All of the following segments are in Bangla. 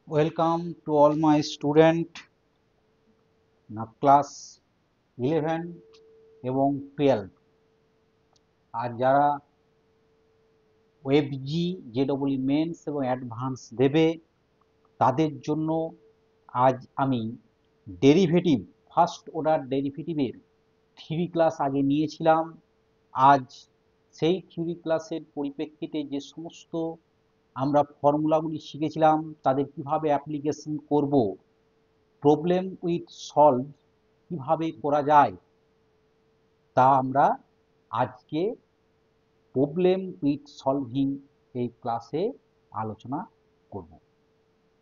Welcome to all my student class 11 এবং 12 আর যারা ওএফজি জেডব্লিউ মেন্স এবং অ্যাডভান্স দেবে তাদের জন্য আজ আমি ডেরিভেটিভ ফার্স্ট অর্ডার ডেরিভেটিভের থিওরি ক্লাস আগে নিয়েছিলাম। আজ সেই থিওরি ক্লাসের পরিপ্রেক্ষিতে যে সমস্ত আমরা ফর্মুলাগুলি শিখেছিলাম তাদের কিভাবে অ্যাপ্লিকেশন করব, প্রবলেম উইথ সলভ কিভাবে করা যায় তা আমরা আজকে প্রবলেম উইথ সলভিং এই ক্লাসে আলোচনা করব।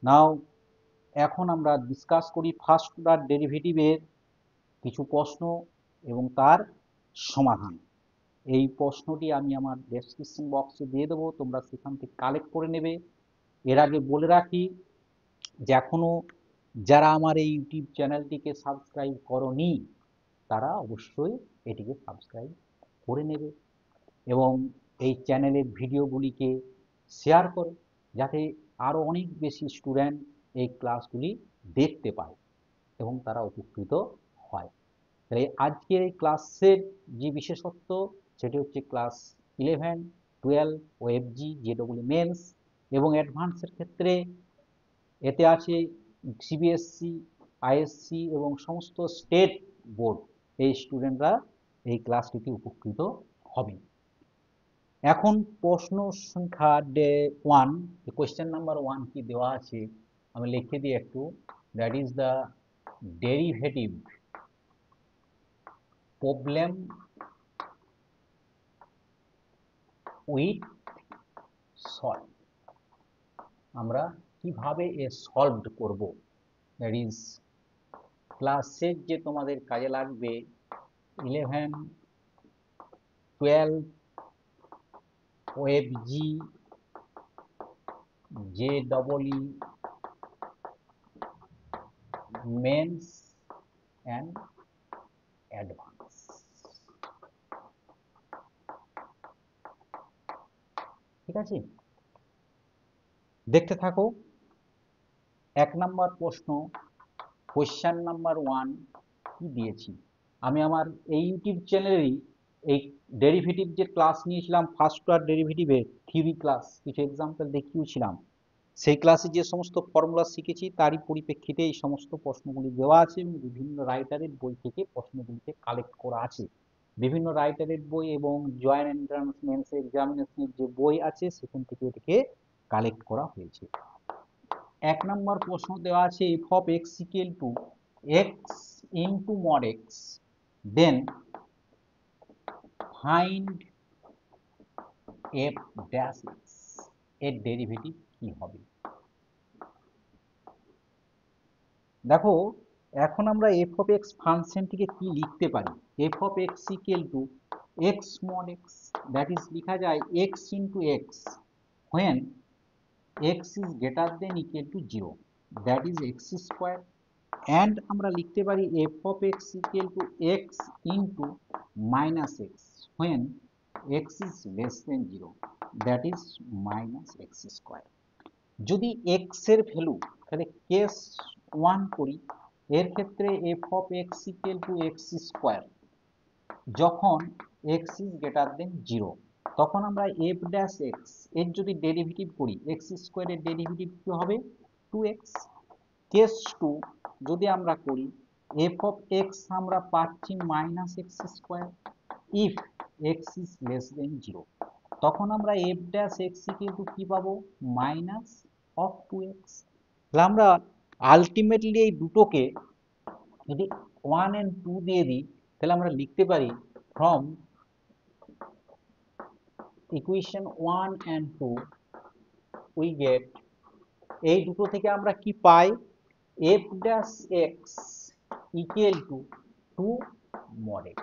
নাও এখন আমরা ডিসকাস করি ফার্স্ট অর্ডার ডেরিভেটিভের কিছু প্রশ্ন এবং তার সমাধান। এই প্রশ্নটি আমি আমার ডেসক্রিপশন বক্সে দিয়ে দেবো, তোমরা সেখান থেকে কালেক্ট করে নেবে। এর আগে বলে রাখি যে এখনো যারা আমার এই ইউটিউব চ্যানেলটিকে সাবস্ক্রাইব করনি তারা অবশ্যই এটিকে সাবস্ক্রাইব করে নেবে এবং এই চ্যানেলের ভিডিওগুলিকে শেয়ার করো যাতে আরও অনেক বেশি স্টুডেন্ট এই ক্লাসগুলি দেখতে পায় এবং তারা উপকৃত হয়। তাই আজকের এই ক্লাসের যে বিশেষত্ব সেটি হচ্ছে ক্লাস 11, 12 ওএফজি জেডব্লিউ মেন্স এবং অ্যাডভান্সের ক্ষেত্রে এতে আছে সিবিএসসি, আইএসসি এবং সমস্ত স্টেট বোর্ড এই স্টুডেন্টরা এই ক্লাসটিতে উপকৃত হবে। এখন প্রশ্ন সংখ্যা 1, কোয়েশ্চেন নাম্বার 1 কি দেওয়া আছে আমি লিখে দিই একটু। That is the derivative problem with solve. আমরা কিভাবে এ সলভ করব, দ্যাট ইজ ক্লাসের যে তোমাদের কাজে লাগবে 11, 12 ওএফজি জেডব্লিউ মেন্স অ্যান্ড অ্যাডভান্স। ঠিক আছে, দেখতে থাকো। 1 নম্বর প্রশ্ন, কোয়েশ্চেন নাম্বার 1 কি দিয়েছি। আমি আমার এই ইউটিউব চ্যানেলেই এই ডেরিভেটিভ যে ক্লাস নিয়েছিলাম ফার্স্ট অর্ডার ডেরিভেটিভের থিওরি ক্লাস, কিছু এক্সাম্পল দেখিয়েছিলাম, সেই ক্লাসে যে সমস্ত ফর্মুলা শিখেছি তারই পরিপ্রেক্ষিতে এই সমস্ত প্রশ্নগুলি দেওয়া আছে এবং বিভিন্ন রাইটারের বই থেকে প্রশ্নগুলিকে কালেক্ট করা আছে। বিভিন্ন রাইটারের বই এবং জয়েন্ট এন্ট্রান্স মেন্স এক্সামিনেশনের যে বই আছে সেখান থেকে এটাকে কালেক্ট করা হয়েছে। 1 নম্বর প্রশ্ন দেওয়া আছে f of x equal to x into mod x, then find f dash x, এর ডেরিভেটিভ কি হবে। দেখো এখন আমরা এফ অফ এক্স ফাংশনটিকে কি লিখতে পারি। F of x equal to x mod x, that is লেখা যায় x into x when x is greater than equal to 0, that is x square, and আমরা লিখতে পারি f of x equal to x into minus x when x is less than 0, that is minus x square. যদি x এর ভ্যালু তাহলে কেস 1 করি, এর ক্ষেত্রে f of x equal to x square যখন x is greater than 0 তখন আমরা f dash x এর যদি ডেরিভেটিভ করি x স্কয়ার এর ডেরিভেটিভ কি হবে 2x। কেস 2 যদি আমরা করি f of x আমরা পাচ্ছি minus x square, if x is less than 0 তখন আমরা f dash x কিন্তু কি পাবো মাইনাস অফ 2x। তাহলে আমরা আলটিমেটলি এই দুটোকে যদি 1 and 2 দিয়ে দিই তাহলে আমরা লিখতে পারি from equation 1 and 2 we get, এই দুটো থেকে আমরা কি পাই f dash x equal to 2 mod x,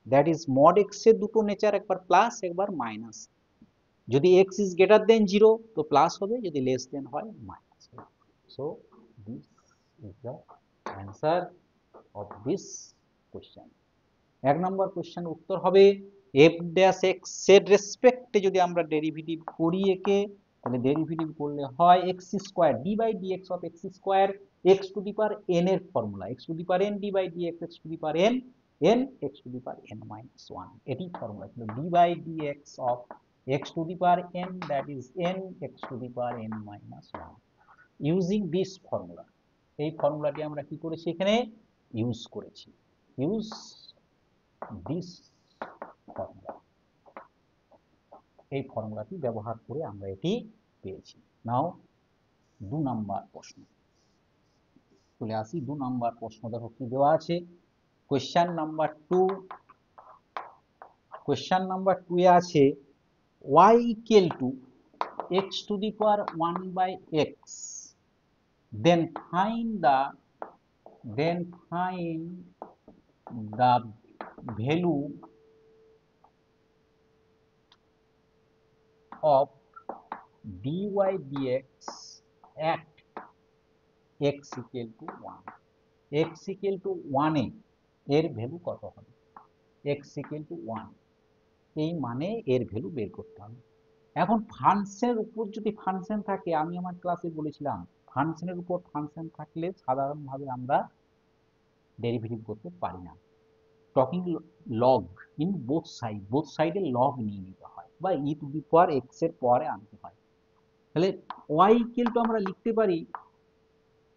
that is mod x এর দুটো নেচার একবার প্লাস একবার মাইনাস, যদি x is greater than 0 তো প্লাস হবে, যদি লেস দেন হয় মাইনাস হবে। So this is the answer of this question. 1 number question উত্তর হবে f dash x এর রেসপেক্টে যদি আমরা ডেরিভেটিভ করি একে তাহলে ডেরিভেটিভ করলে হয় x square d by dx of x square x to the power n এর formula, x to the power n d by dx x to the power n n x to the power n minus one, এটি ফর্মুলা ছিল d by dx of x to the power n that is n x to the power n minus one. Using this formula, এই ফর্মুলাটি আমরা কি করেছি এখানে ইউজ করেছি, ইউজ দিস ফর্মুলা, এই ফর্মুলাটি ব্যবহার করে আমরা এটি পেয়েছি। নাও 2 নাম্বার প্রশ্ন চলে আসি। 2 নাম্বার প্রশ্ন দেখো কি দেওয়া আছে, কোয়েশ্চেন নাম্বার 2, কোয়েশ্চেন নাম্বার 2 এ আছে y equal to x to the power 1 by x, then find the value of dy dx at x equal to 1, x equal to 1 এর ভ্যালু কত হবে, x equal to 1 এই মানে এর ভ্যালু বের করতে হবে। এখন ফাংশনের উপর যদি ফাংশন থাকে, আমি আমার ক্লাসে বলেছিলাম ফাংশনের উপর ফাংশন থাকলে সাধারণভাবে আমরা ডেরিভেটিভ করতে পারি না, টকিং লগ ইন বোথ সাইডে লগ নিয়ে নিতে হয় বা ই টু দি পাওয়ার এক্স এর পরে আনতে হয়। তাহলে y ইকুয়াল টু আমরা লিখতে পারি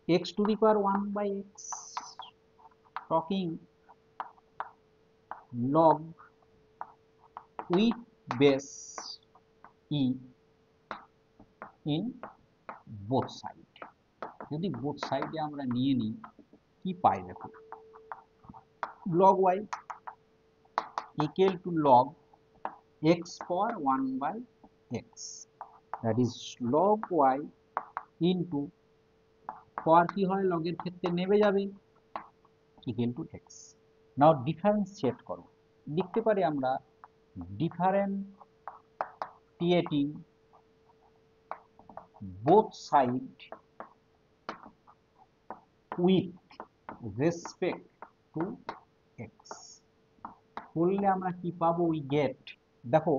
x to the power 1 by x taking log with base e in both side. যদি বোথ সাইডে আমরা নিয়ে নিই কি পাই দেখো, log y equal to log x power 1 by x, that is log y into পাওয়ার কি হয় লগের ক্ষেত্রে নেমে যাবে equal to x। Now differentiate করো, লিখতে পারি আমরা ডিফারেন্টিয়েটিং both side with respect to x করলে আমরা কি পাবো, উই গেট, দেখো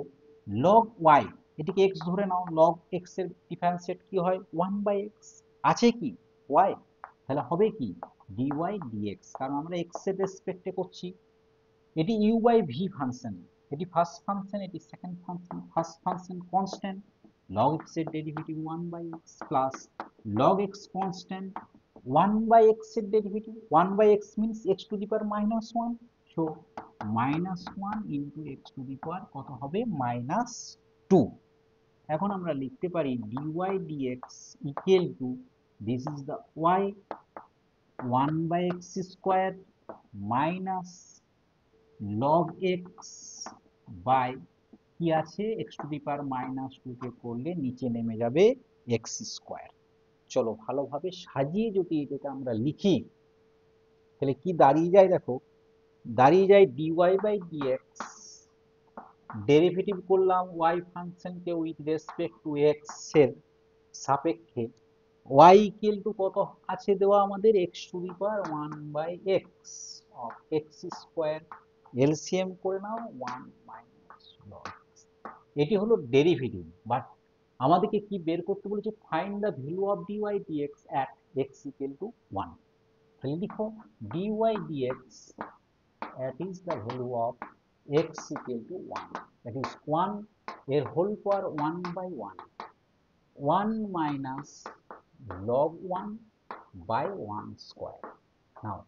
log y এটিকে x ধরে নাও, log x এর ডিফারেন্সিয়েট কি হয় 1 বাই x, আছে কি y, তাহলে হবে কি dy dx, কারণ আমরা x এর রেসপেক্টে করছি। এটি u বাই v ফাংশন, এটি ফার্স্ট ফাংশন, এটি second function. First function constant, log x এর derivative 1 by x plus log x constant 1 by x এর derivative 1 by x means x to the power minus 1, so minus 1 into x to the power কত হবে মাইনাস 2। এখন আমরা লিখতে পারি dy dx equal to this is the y 1 by x square minus log x by কি আছে x to the power minus 2 কে করলে নিচে নেমে যাবে x স্কয়ার। চলো ভালোভাবে সাজিয়ে যদি এটাকে আমরা লিখি তাহলে কি দাঁড়িয়ে যায় দেখো, দাঁড়িয়ে যায় dy বাই dx, ডেরিভেটিভ করলাম y ফাংশনকে উইথ রেসপেক্ট টু x এর সাপেক্ষে, y ইকুয়াল টু কত আছে দেওয়া আমাদের x to the power 1 by x of x square, LCM করে নাও 1 মাইনাস log x। এটি হলো ডেরিভেটিভ, বাট আমাদেরকে কি বের করতে বলেছে, find the value of dy dx at x equal to 1। তাহলে লিখো dy dx at is the value of x equal to 1, that is 1 এর whole power 1 by 1, 1 minus log 1 by 1 square. Now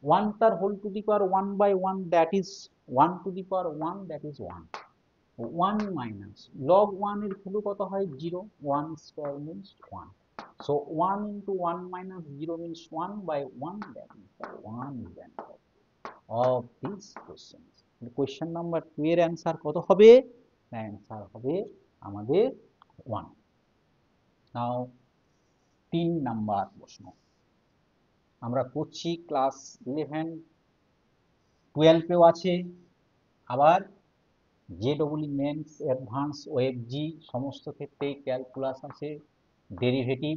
1 তার whole to the power 1 by 1 that is 1 to the power 1 that is 1, 1 minus log 1 এর ভ্যালু কত হয় 0, 1 square means 1, so 1 into 1 minus 0 means 1 by 1, that is the 1 is the answer of these questions. Question number 2 এর অ্যান্সার কত হবে, অ্যান্সার হবে আমাদের 1। নাও 3 নাম্বার প্রশ্ন আমরা করছি ক্লাস 11 12 এও আছে, আবার জেডডব্লিউ মেন্স অ্যাডভান্স ওএফজি সমস্ত ক্ষেত্রেই ক্যালকুলাস আছে, ডেরিভেটিভ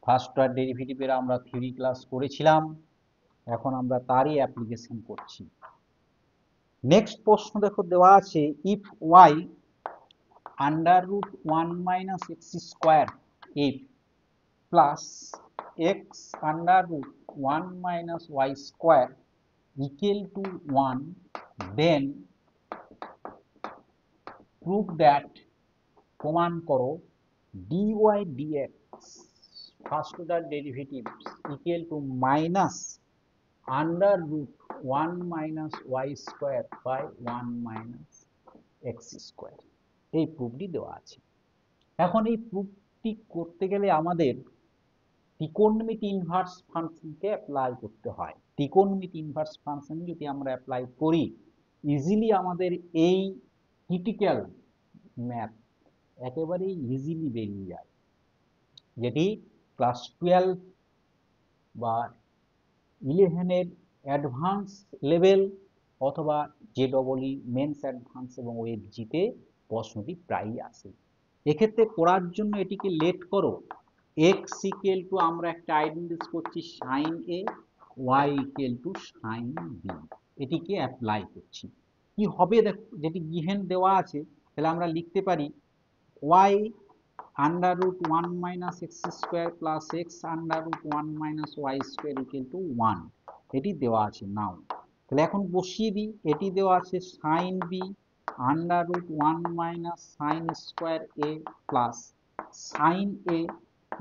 ফার্স্ট অর্ডার ডেরিভেটিভের আমরা থিওরি ক্লাস করেছিলাম, এখন আমরা তারই অ্যাপ্লিকেশন করছি। নেক্সট প্রশ্ন দেখো দেওয়া আছে if y under root 1 - x² f plus x under root 1 - y² equal to 1, then prove that প্রমাণ করো dy dx first order derivatives equal to minus under root 1 - y² by 1 - x²। এই প্রুফটি দেওয়া আছে। এখন এই প্রুফটি করতে গেলে আমাদের ত্রিকোণমিতি ইনভার্স ফাংশনকে অ্যাপ্লাই করতে হয়। ত্রিকোণমিতি ইনভার্স ফাংশন যদি আমরা অ্যাপ্লাই করি, ইজিলি আমাদের এই ক্রিটিক্যাল ম্যাথ একেবারেই ইজিলি বেরিয়ে যায়, যেটি ক্লাস 12 বা 11-এর অ্যাডভান্স লেভেল অথবা JEE মেন্স অ্যাডভান্স এবং ওএফজিতে প্রশ্নটি প্রায়ই আসে। এক্ষেত্রে করার জন্য এটিকে লেট করো, x ইকুয়াল টু আমরা একটা আইডেন্টিফাই করছি sine a, y equal to sine b, এটিকে অ্যাপ্লাই করছি। কি হবে দেখো, যেটি গিভেন দেওয়া আছে, তাহলে আমরা লিখতে পারি y under root 1 - x² plus x under root 1 - y² equal to 1, এটি দেওয়া আছে নাও। তাহলে এখন বসিয়ে দিই, এটি দেওয়া আছে sine b under root 1 - sine square a plus sine a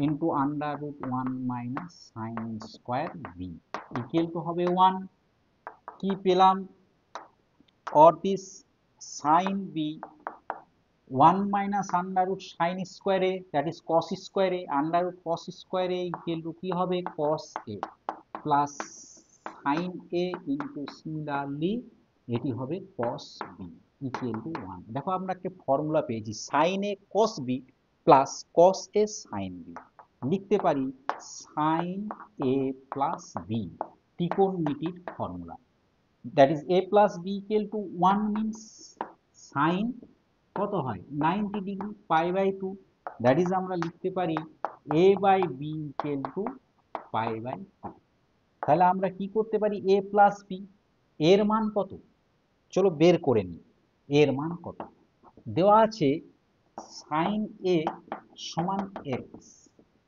into under root 1 - sine square b equal to হবে 1। কি পেলাম, or this sin b 1 - under root sine square a, that is cos square a, under root cos square a equal to কি হবে cos a plus sine a into similarly এটি হবে কস বি ইকুয়াল টু 1। দেখো আমরা একটা ফর্মুলা পেয়েছি, sine a cos b plus cos a sine b, লিখতে পারি সাইন এ প্লাস বি, ত্রিকোণমিতির formula. That is a plus b equal to 1 means sine কত হয় 90 degree pi by 2, that is আমরা লিখতে পারি a by b equal to pi by 2। তাহলে আমরা কি করতে পারি, a প্লাস বি এর মান কত, চলো বের করে নিই। এর মান কত দেওয়া আছে, সাইন এ সমান x,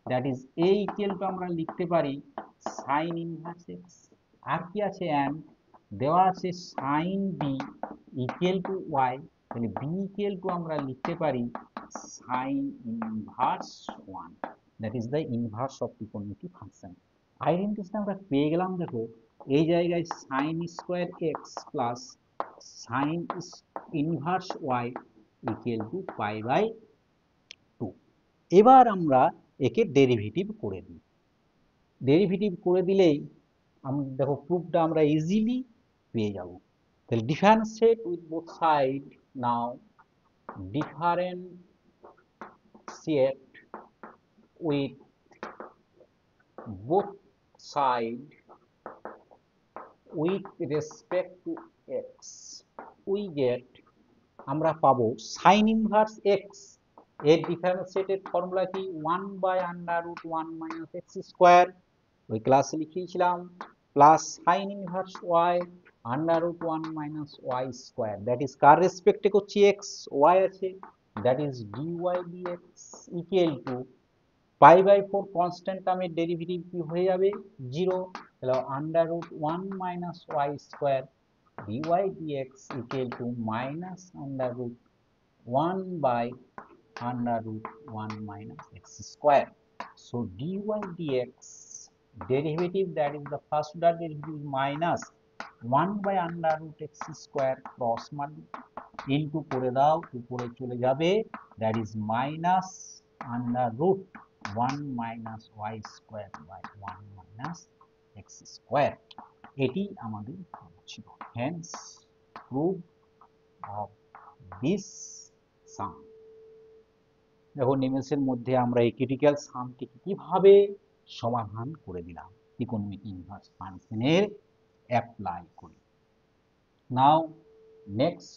that is a equal to আমরা লিখতে পারি সাইন ইনভার্স এক্স। আর কি আছে, অ্যান্ড দেওয়া আছে sine b equal to y, তাহলে বি ইকুয়াল টু আমরা লিখতে পারি sine inverse 1, that is the inverse of ত্রিকোণমিতি ফাংশন। আইডেন্টিটি আমরা পেয়ে গেলাম। দেখো এই জায়গায় sine square x plus sine inverse y equal to pi by 2। এবার আমরা একে ডেরিভেটিভ করে দিই। ডেরিভেটিভ করে দিলেই দেখো প্রুফটা আমরা ইজিলি পেয়ে যাব। তাহলে differentiate with both side, now differentiate with both side with respect to x, we get, আমরা পাবো সাইন ইনভার্স এক্স এর ডিফারেন্সিয়েটের ফর্মুলা কি 1 বাই আন্ডার রুট 1 - x², ওই ক্লাসে লিখিয়েছিলাম, plus sine inverse y under root 1 - y², that is কার রেসপেক্টে করছি এক্স ওয়াই আছে, that is dy dx equal to pi by 4 constant টার্মের ডেরিভেটিভ কি হয়ে যাবে 0, তাহলে under root 1 - y² dy dx equal to minus under root 1 by under root 1 - x²। So dy dx derivative, that is the first order derivative, minus 1 by under root x² cross into করে দাও, উপরে চলে যাবে, that is minus under root 1 minus y² by 1 minus x²। এটি আমাদের ছিল, hence proof of this sum। দেখো নিমেষের মধ্যে আমরা এই ক্রিটিক্যাল সামটিকে কিভাবে সমাধান করে দিলাম ত্রিকোণমিতি ইনভার্স ফাংশনের অ্যাপ্লাই করে। নাও নেক্সট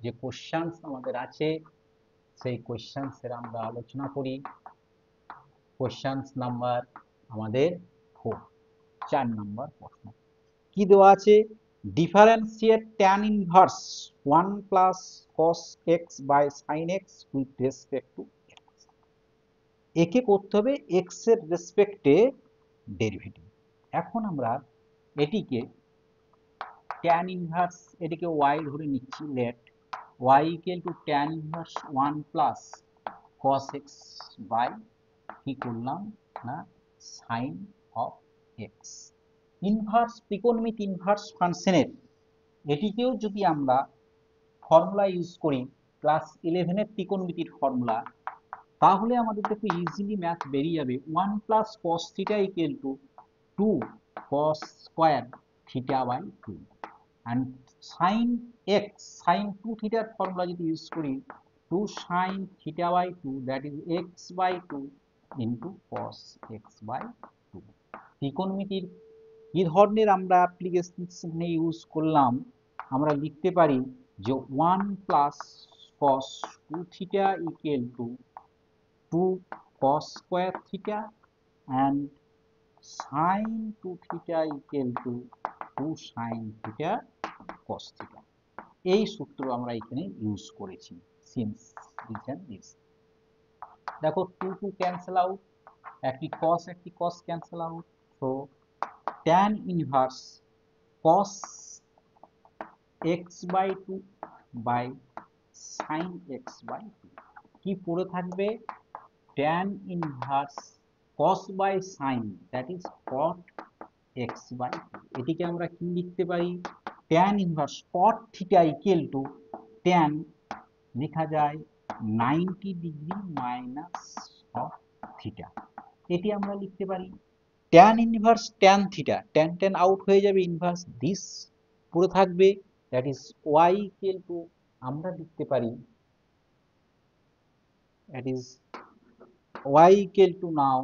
যে কোশ্চেনস আমাদের আছে সেই কোশ্চেনসের আমরা আলোচনা করি। কোশ্চেনস নাম্বার আমাদের 4, 4 নম্বর প্রশ্ন কি দেওয়া আছে, differentiate tan inverse 1 plus cos x by sine x with respect to x. একে করতে হবে এক্স এর রেসপেক্টে ডেরিভেটিভ। এখন আমরা এটিকে ট্যান ইনভার্স, এটিকে ওয়াই ধরে নিচ্ছি, let y equal to tan inverse 1 plus cos x by কি করলাম না সাইন অফ এক্স। ইনভার্স ত্রিকোণমিতি ইনভার্স ফাংশনের এটিকেও যদি আমরা ফর্মুলা ইউজ করি ক্লাস 11 এর ত্রিকোণমিতির ফর্মুলা, তাহলে আমাদের দেখো ইজিলি ম্যাথ বেরিয়ে যাবে 1 plus cos theta equal to 2 cos square theta by 2 and sin x sin 2 থিটার ফর্মুলা যদি ইউজ করি 2 sin theta by 2 that is x by 2 into cos x by 2। ত্রিকোণমিতির কি ধরনের আমরা অ্যাপ্লিকেশন ইউজ করলাম, আমরা লিখতে পারি যে 1 plus cos 2 theta equal to 2 cos square theta and sin 2 theta equal to 2 sin theta cos theta. এই সূত্র আমরা এখানে ইউজ করেছি সিন্স দিস এন্ড দিস। দেখো 2 2 ক্যান্সেল আউট, একটি cos cancel out, so tan inverse cos x by 2 by sin x by 2 কি পড়ে থাকবে tan inverse cos by sin that is cot x by 2। এটিকে আমরা কি লিখতে পারি tan inverse cot theta equal to tan লেখা যায় 90 ডিগ্রি মাইনাস অফ থিটা। এটি আমরা লিখতে পারি tan inverse tan theta, tan tan out হয়ে যাবে, ইনভার্স দিস পুরো থাকবে, that is y equal to আমরা লিখতে পারি that is y equal two now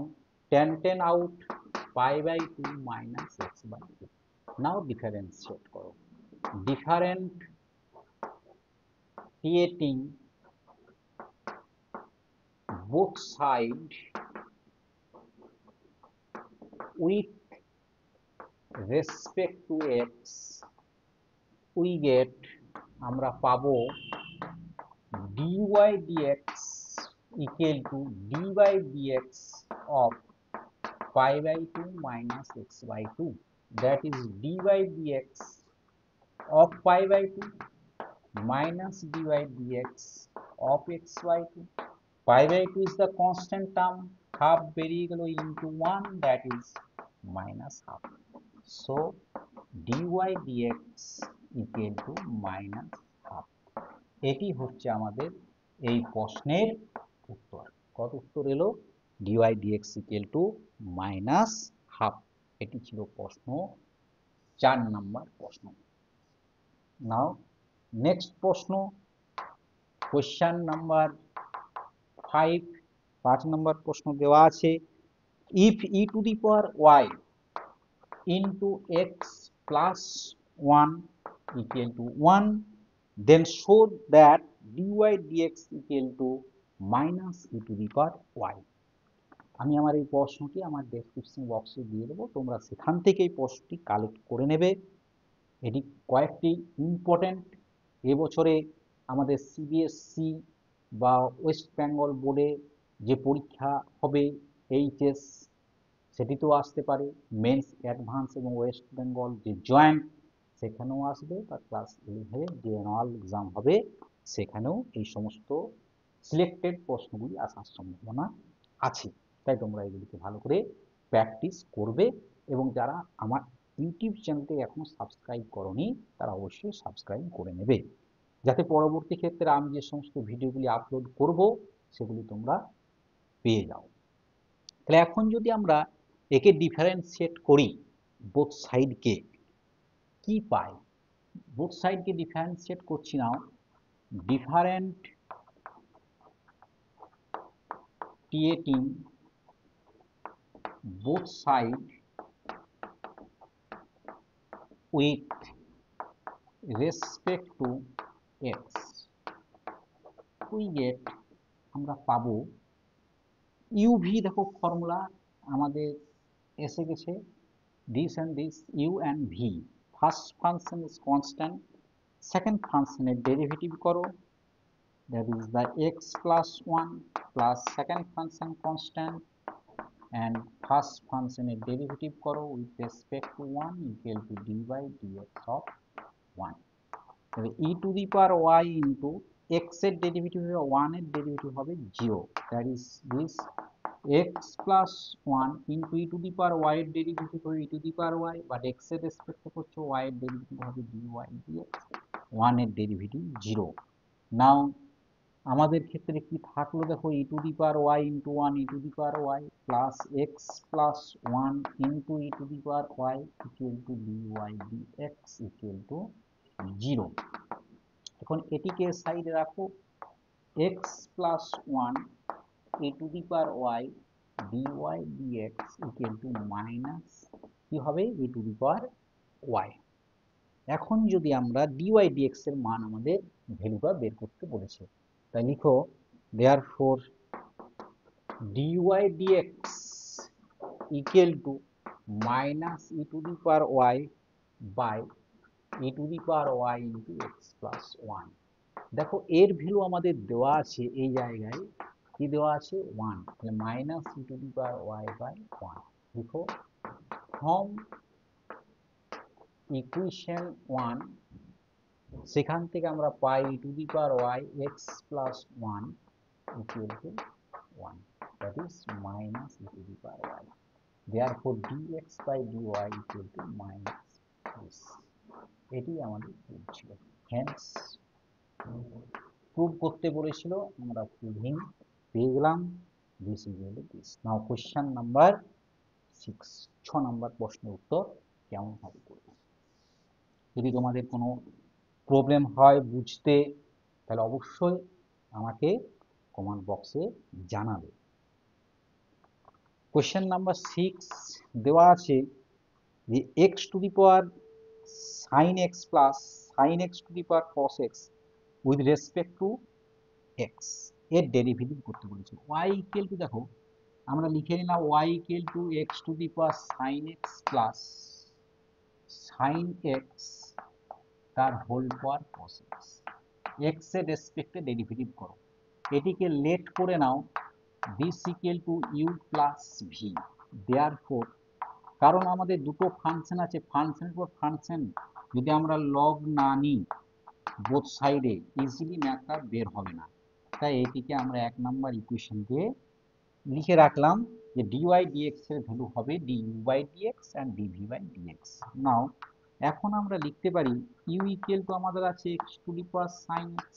tan tan out pi by 2 minus x by 2। Now differentiate করো, differentiating both side with respect to x we get আমরা পাবো dy dx equal to dy dx of pi by 2 minus x by 2, that is dy dx of pi by 2 minus dy dx of x by 2। pi by 2 is the constant term, half বেরিয়ে গেল into 1, that is minus half, so dy dx equal to minus half। এটি হচ্ছে আমাদের এই প্রশ্নের উত্তর। কত উত্তর এলো dy dx equal to minus half। এটি ছিল প্রশ্ন 4 নম্বর প্রশ্ন। নাও নেক্সট প্রশ্ন কোশ্চেন নাম্বার 5, 5 নম্বর প্রশ্ন দেওয়া আছে if e to the power y into x plus 1 equal to 1 then show that dy dx equal to minus e to the power y। আমি আমার এই প্রশ্নটি আমার ডেসক্রিপশন বক্সে দিয়ে দেবো, তোমরা সেখান থেকে এই প্রশ্নটি কালেক্ট করে নেবে। এটি কয়েকটি ইম্পর্টেন্ট এবছরে আমাদের সিবিএসসি বা ওয়েস্ট বেঙ্গল বোর্ডে যে পরীক্ষা হবে এইচএস সেটিতেও আসতে পারে, মেন্স অ্যাডভান্স এবং ওয়েস্ট বেঙ্গল যে জয়েন্ট সেখানেও আসবে, বা ক্লাস 11 যে অ্যানুয়াল এক্সাম হবে সেখানেও এই সমস্ত সিলেক্টেড প্রশ্নগুলি আসার সম্ভাবনা আছে। তাই তোমরা এগুলিকে ভালো করে প্র্যাকটিস করবে, এবং যারা আমার ইউটিউব চ্যানেলটি এখনো সাবস্ক্রাইব করনি তারা অবশ্যই সাবস্ক্রাইব করে নেবে, যাতে পরবর্তী ক্ষেত্রে আমি যে সমস্ত ভিডিওগুলি আপলোড করব সেগুলি তোমরা পেয়ে যাও। তাহলে এখন যদি আমরা একে ডিফারেন্সিয়েট করি বোথ সাইডকে, কি পাই? বোথ সাইডকে ডিফারেন্সিয়েট করছি নাও, ডিফারেন্টিয়েটিং both side with respect to x we get আমরা পাবো uv, দেখো ফর্মুলা আমাদের এসে গেছে, this and this u and v, first function is constant, second ফাংশনের ডেরিভেটিভ করো, that is the x plus 1 plus second function constant and first function এর derivative করো with respect to 1 equal to dy dx of 1. তবে e to the power y into x এর ডেরিভেটিভ হবে 1 এর ডেরিভেটিভ হবে 0, that is this x plus 1 into e to the power y এর ডেরিভেটিভ হবে e to the power y, but x এর রেসপেক্টে করছো y এর ডেরিভেটিভ হবে dy dx, 1 এর ডেরিভেটিভ 0. নাও আমাদের ক্ষেত্রে কি থাকলো দেখো, e to the power y into 1 e to the power y plus x plus 1 into e to the power y equal to dy dx equal to 0. এখন এটিকে সাইডে রাখো, x plus 1 e to the power y dy dx equal to minus কি হবে e to the power y. এখন যদি আমরা dy dx এর মান আমাদের ভ্যালুটা বের করতে বলেছে, তাই লিখো therefore dy dx equal to minus e to the power y by e to the power y into x plus 1. দেখো এর ভ্যালু আমাদের দেওয়া আছে এই জায়গায়, কি দেওয়া আছে 1, তাহলে minus e to the power y by 1 লিখো। ফ্রম ইকুয়েশন 1 সেখান থেকে আমরা পাই e to the power y x plus 1 equal to 1, that is minus e to the power y. Therefore dx by dy equal to minus this. এটি আমাদের প্রুফ ছিল। হেন্স প্রুভ করতে বলেছিল, আমরা প্রুভিং পেয়ে গেলাম। This equal to this. Now question number 6, 6 নম্বর প্রশ্নের উত্তর কেমন হবে করবে। যদি তোমাদের কোনো প্রবলেম হয় বুঝতে, তাহলে অবশ্যই আমাকে কমেন্ট বক্সে জানাবে। কোশ্চেন নাম্বার 6 দেওয়া আছে যে x to the power sin x plus sin x to the power cos x with respect two x এর ডেরিভেটিভ করতে বলেছে। y ইকুয়াল টু, দেখো আমরা লিখে নিলাম y equal to x to the power sin x plus sin x তার whole power cos x, x এর রেসপেক্টে ডেরিভেটিভ করো। এটিকে লেট করে নাও this equal to u plus v. therefore কারণ আমাদের দুটো ফাংশন আছে, ফাংশনের পর ফাংশন যদি আমরা লগ না নিই বোথ সাইডে ইজিলি ম্যাথটা বের হবে না, তাই এটিকে আমরা 1 নাম্বার ইকুয়েশন দিয়ে লিখে রাখলাম যে dy dx এর ভ্যালু হবে du by dx and dv by dx. নাও এখন আমরা লিখতে পারি u ইকুয়াল টু আমাদের আছে x to the power sin x,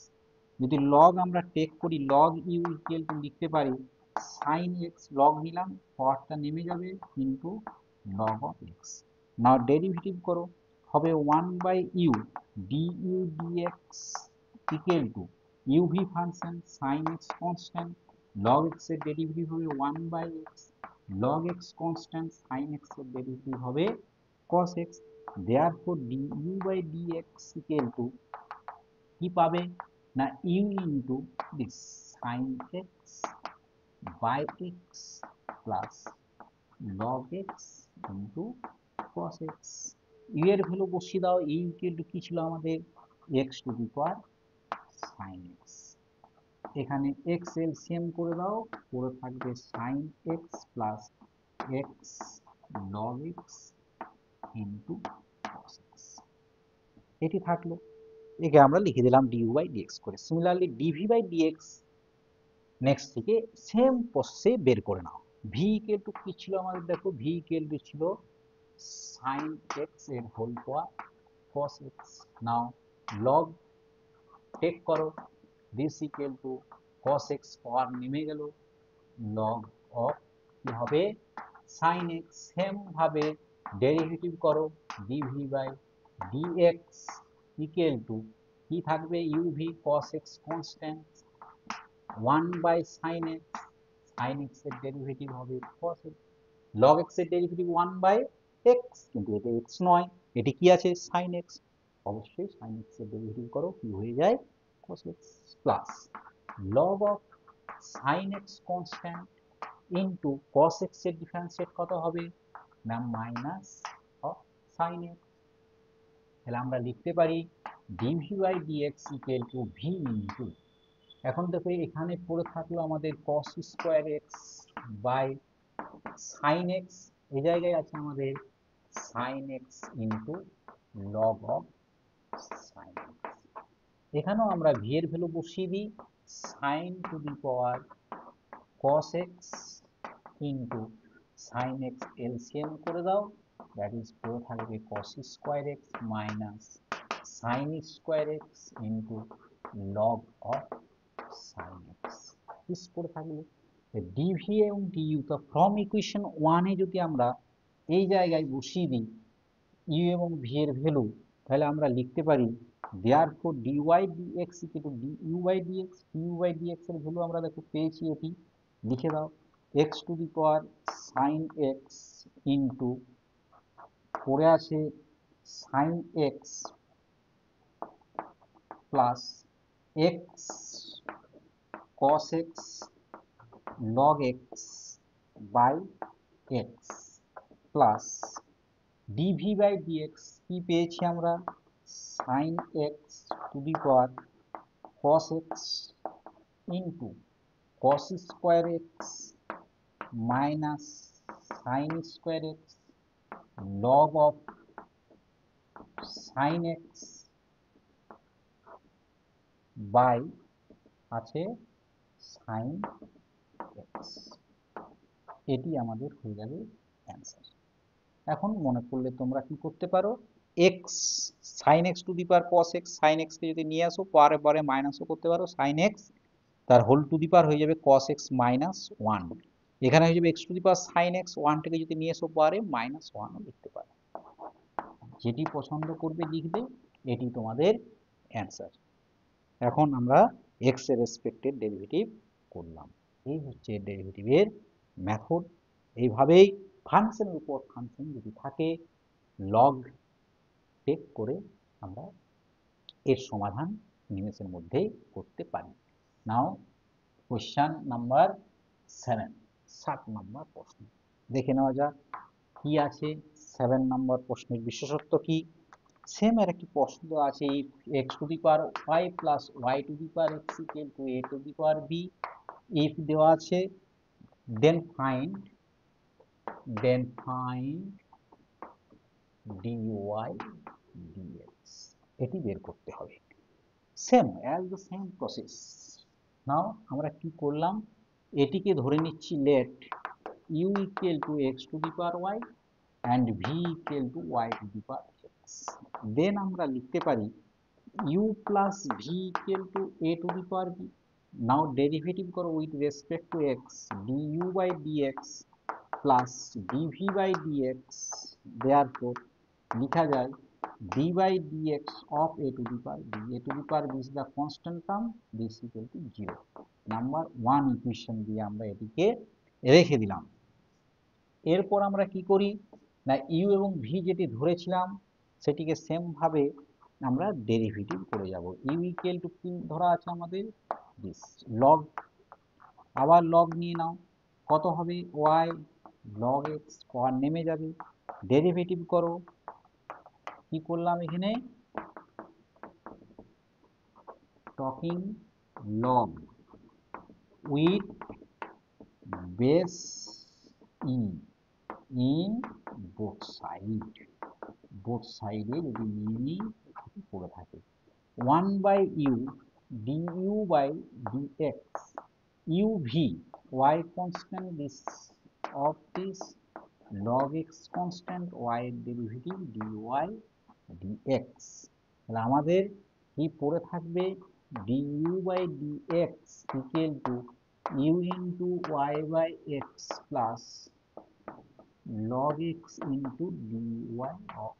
যদি লগ আমরা টেক করি লগ u ইকুয়াল টু লিখতে পারি sin x, লগ নিলাম পাওয়ারটা নেমে যাবে into log of x. Now derivative করো, হবে 1 by u du dx equal to uv function sin x constant, log x এর ডেরিভেটিভ হবে 1 by x, log x constant sin x এর ডেরিভেটিভ হবে cos x. therefore du by dx equal to কি পাবে না u into this sin x by x plus log x into cos x. u এর ভ্যালু বসিয়ে দাও, u ইকুয়াল টু কি ছিল আমাদের x to the power sin x, এখানে x এলসিএম করে দাও, পড়ে থাকবে sin x plus x log x into cos x, এটি থাকলো। একে আমরা লিখে দিলাম du by dx করে। Similarly dv by dx next থেকে সেম প্রসেসে বের করে নাও। v ইকুয়াল টু কি ছিল আমাদের, দেখো v ইকুয়াল টু ছিল sin x এর হোল পাওয়ার cos x। নাও log টেক করো, this equal to cos x পাওয়ার নেমে গেল, log of কি হবে sin x, সেম ভাবে ডেরিভেটিভ করো dv by dx equal to কি থাকবে uv cos x constant 1 by sin x, sin x এর ডেরিভেটিভ হবে cos x, log x এর ডেরিভেটিভ 1 by x, কিন্তু এটা x নয়, এটি কি আছে sin x, অবশ্যই sin x এর ডেরিভেটিভ করো, কি হয়ে যায় cos x plus log of sin x constant into cos x এর ডিফারেন্সিয়েট কত হবে না মাইনাস অফ sin x, তাহলে আমরা লিখতে পারি dv by dx equal to v into, এখন দেখো এখানে পড়ে থাকলো আমাদের cos square x by sine x, এই জায়গায় আছে আমাদের sine x into log of sine x. এখানেও আমরা ভি এর ভ্যালু বসিয়ে দিই, sine to the power cos x into sine x LCM করে দাও, দ্যাট ইজ পড়ে থাকবে cos square x minus sine square x into log of sine x ইস পড়ে থাকবে ডিভি এবং ডিইউ। তো ফ্রম ইকুয়েশন ওয়ানে যদি আমরা এই জায়গায় বসিয়ে দিই ইউ এবং ভি এর ভ্যালু, তাহলে আমরা লিখতে পারি therefore dy dx equal to du by dx. Du by dx এর ভ্যালু আমরা দেখো পেয়েছি, এটি লিখে দাও x to the power sine x into পড়ে আছে sine x plus x cos x log x by x plus dv by dx কি পেয়েছি আমরা, sine x to the power cos x into cos square x minus sine square x log of sine x by আছে সাইন এক্স। এটি আমাদের হয়ে যাবে অ্যান্সার। এখন মনে করলে তোমরা কি করতে পারো, x sine x to the power cos x, sine x কে যদি নিয়ে আসো পরে পরে মাইনাসও করতে পারো, সাইন এক্স তার হোল টু দি পাওয়ার হয়ে যাবে কস এক্স মাইনাস ওয়ান, এখানে হয়ে যাবে x to the power sine x, one থেকে যদি নিয়ে এসো পরে মাইনাস ওয়ানও লিখতে পারো, যেটি পছন্দ করবে লিখবে, এটি তোমাদের অ্যান্সার। এখন আমরা এক্স এর রেসপেক্টেড ডেরিভেটিভ করলাম, এই হচ্ছে ডেরিভেটিভের মেথড। এইভাবেই ফাংশনের উপর ফাংশন যদি থাকে লগ টেক করে আমরা এর সমাধান নিমেষের মধ্যেই করতে পারি। নাও কোশ্চেন নাম্বার 7, 7 নম্বর প্রশ্ন দেখে নেওয়া যাক কি আছে। 7 নম্বর প্রশ্নের বিশেষত্ব কি, সেম আর একটি প্রশ্ন আছে, x to the power y plus y to the power x equal to a to the power b, if দেওয়া আছে দেন ফাইন্ড dy dx, এটি বের করতে হবে। Same as the same process. Now আমরা কি করলাম, এটিকে ধরে নিচ্ছি let u equal to x to the power y and v equal to y to the power x. Then আমরা লিখতে পারি u plus v equal to a to the power b. Now derivative করো with respect to x, du by dx plus dv by dx, therefore লিখা যায় d by dx of a to the power b, a to the power b is the constant term, b is equal to 0। Number 1 equation দিয়ে আমরা এটিকে রেখে দিলাম। এরপর আমরা কি করি না, ইউ এবং ভি যেটি ধরেছিলাম সেটিকে সেম ভাবে আমরা ডেরিভেটিভ করে যাব। ইউ ইকুয়াল টু কি ধরা আছে আমাদের, দিস লগ, আবার লগ নিয়ে নাও, কত হবে ওয়াই লগ এক্স, পাওয়ার নেমে যাবে, ডেরিভেটিভ করো, কি করলাম এখানে talking log with base e in both side, both side এ যদি নিয়ে নিই পড়ে থাকে 1 by u du by dx uv y constant this of this log x constant y derivative dy dx, তাহলে আমাদের কি পড়ে থাকবে du by dx equal to u into y by x plus log x into dy of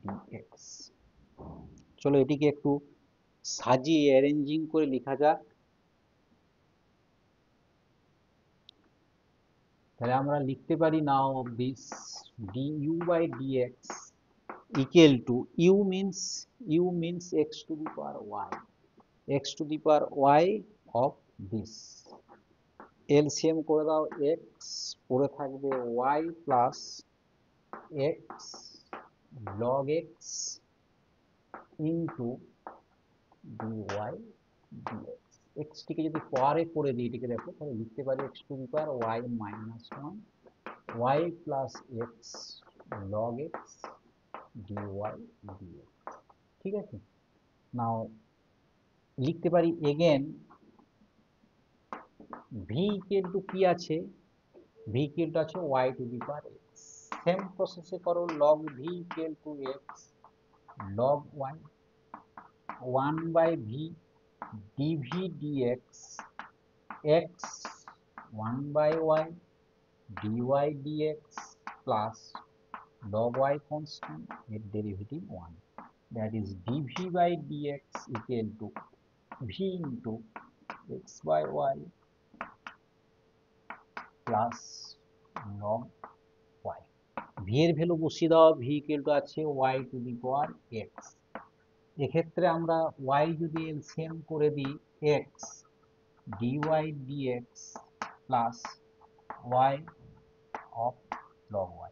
dx। চলো এটিকে একটু সাজিয়ে অ্যারেঞ্জিং করে লেখা যাক। তাহলে আমরা লিখতে পারি now of this du by dx equal to u means x to the power y, x to the power y of this, LCM করে দাও x, পড়ে থাকবে y plus x log x into dy dx. এক্সটিকে যদি পরে করে দিই, এটাকে দেখো তাহলে লিখতে পারি x to the power y minus one y plus x log x dy dx. ঠিক আছে, নাও লিখতে পারি এগেন ভি ইকুয়াল টু কি আছে, ভি ইকুয়াল টু আছে y to the power x. Same প্রসেসে করো, log v equal to x log y 1 by v dv dx x 1 by y dy dx plus log y constant with derivative 1, that is dv by dx equal to v into x by y plus log y। v এর ভ্যালু বসিয়ে দাও, v equal to আছে y to the power x। এক্ষেত্রে আমরা y যদি এলসিএম করে দিই x dy dx plus y of log y।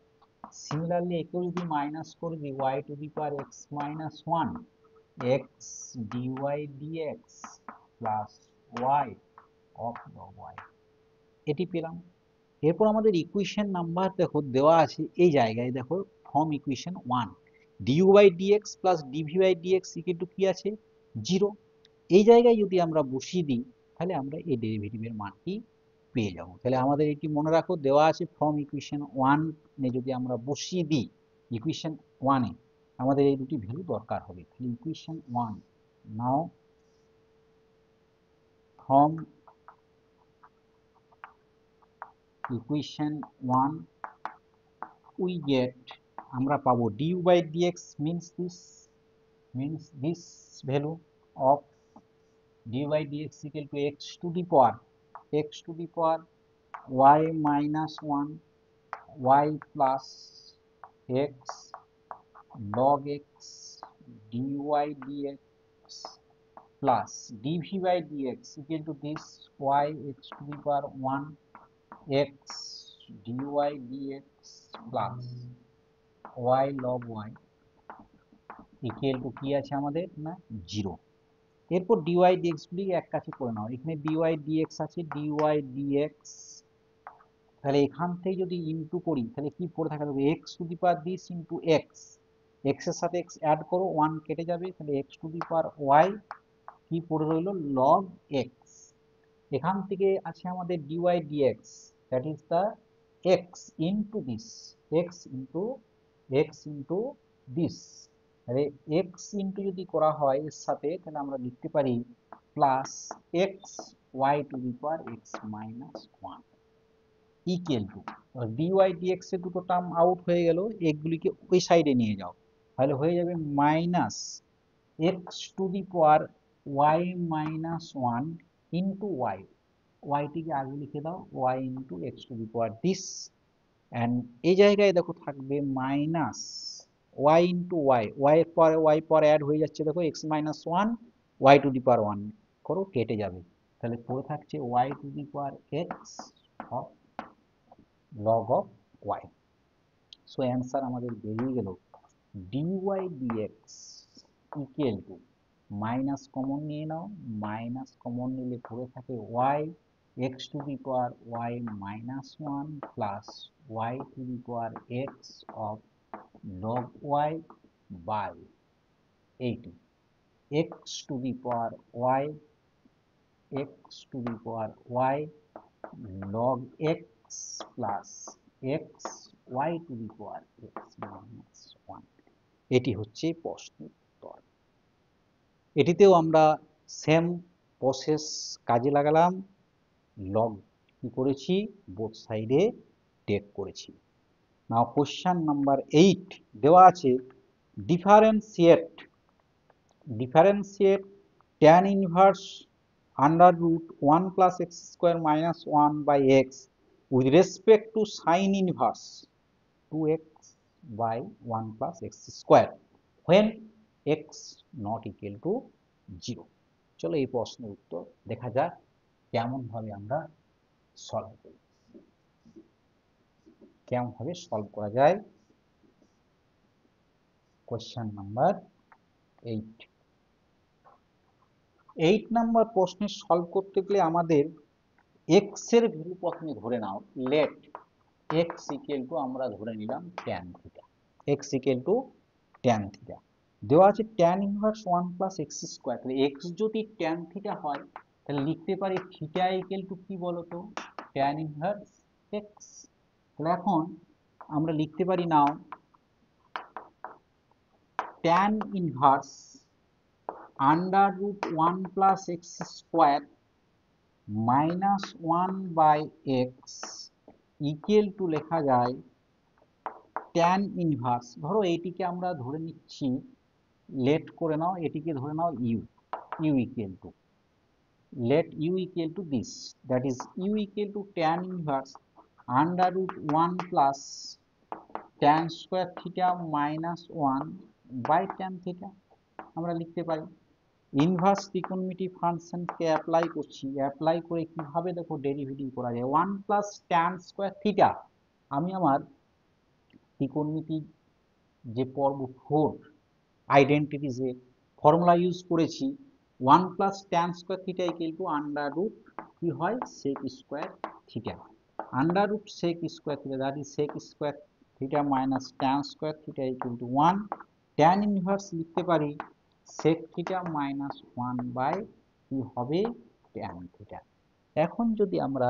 Similarly একেও যদি মাইনাস করে দিই y to the power x minus 1 x dy dx plus y of log y, এটি পেলাম। এরপর আমাদের ইকুয়েশন নাম্বার দেখো দেওয়া আছে এই জায়গায়, দেখো form equation 1 du by dx plus dv by dx equal to কি আছে 0। এই জায়গায় যদি আমরা বসিয়ে দিই তাহলে আমরা এই ডেরিভেটিভের মানটি পেয়ে যাব। তাহলে আমাদের এটি মনে রাখো দেওয়া আছে ফ্রম ইকুয়েশন 1 এ যদি আমরা বসিয়ে দিই ইকুয়েশন 1 এ আমাদের এই দুটি ভ্যালু দরকার হবে। তাহলে equation 1 now from equation 1 we get, আমরা পাবো du by dx means this value of dy by dx equal to x to the power y minus 1 y plus x log x dy dx plus dv by dx equal to this y x to the power 1 x dy dx plus y log y equal to কি আছে আমাদের না 0। এরপর dy dx গুলি এক কাছে করে নাও, এখানে dy dx আছে dy dx, তাহলে এখান থেকে যদি ইনটু করি তাহলে কি পড়ে থাকা যাবে x to the power this into x, x এর সাথে x অ্যাড করো 1 কেটে যাবে, তাহলে x to the power y কি পড়ে রইল log x। এখান থেকে আছে আমাদের dy dx, that is the x into this, x into this, তাহলে x ইনটু যদি করা হয় এর সাথে তাহলে আমরা লিখতে পারি plus x y to the power x minus 1 equal to dy dx এর দুটো টার্ম আউট হয়ে গেল, এগুলিকে ওই সাইডে নিয়ে যাও, তাহলে হয়ে যাবে minus x to the power y minus 1 into y, ওয়াইটিকে আগে লিখে দাও y into x to the power this, and এই জায়গায় দেখো থাকবে মাইনাস y ইন্টু y এর পরে y পরে অ্যাড হয়ে যাচ্ছে, দেখো x minus 1 y to the power 1 করো কেটে যাবে, তাহলে পড়ে থাকছে y to the power x of log of y। So answer আমাদের বেরিয়ে গেল dy dx equal to, minus common নিয়ে নাও, মাইনাস কমন নিলে পড়ে থাকে y x to the power y minus 1 plus y to the power x of log y by 80, x to the power y x to the power y log x plus x y to the power x minus 1। এটি হচ্ছে প্রশ্নের উত্তর। এটিতেও আমরা সেম প্রসেস কাজে লাগালাম, লগ কি করেছি বোথ সাইডে টেক করেছি। নাও কোশ্চেন নাম্বার 8 দেওয়া আছে differentiate tan inverse under root 1 plus x square minus 1 by x with respect to sine inverse 2x by 1 plus x square when x not equal to 0। চলো এই প্রশ্নের উত্তর দেখা যাক কেমন ভাবে আমরা সলভ করি, কেমন ভাবে সলভ করা যায় কোশ্চেন নাম্বার 8 নাম্বার প্রশ্নের সলভ করতে গেলে আমাদের x এর ভ্যালু প্রথমে ধরে নাও। লেট x ইকুয়াল টু আমরা ধরে নিলাম tan theta. x equal to tan theta দেওয়া আছে tan inverse 1 plus x square. তাহলে x যদি tan থিটা হয় তাহলে লিখতে পারি থিটা ইকুয়াল টু কি বলতো, tan ইনভার্স x। তাহলে এখন আমরা লিখতে পারি now tan inverse under root 1 plus x square minus 1 by x equal to লেখা যায় tan ইনভার্স, ধরো এইটিকে আমরা ধরে নিচ্ছি, লেট করে নাও, এটিকে ধরে নাও u equal two, let u equal to this, that is u equal to tan inverse under root 1 plus tan square theta minus 1 by tan theta আমরা লিখতে পারি। ইনভার্স ত্রিকোণমিতি ফাংশনকে অ্যাপ্লাই করছি, অ্যাপ্লাই করে কিভাবে দেখো ডেরিভেটিভ করা যায়। 1 প্লাস tan স্কয়ার থিটা, আমি আমার ত্রিকোণমিতি যে পর্ব 4 আইডেন্টিটি যে ফর্মুলা ইউজ করেছি, 1 plus tan square theta equal to under root কি হয় sec square theta, under root sec square theta, that is sec square theta minus tan square theta equal to 1। tan inverse লিখতে পারি sec থিটা মাইনাস 1 বাই কি হবে tan থিটা। এখন যদি আমরা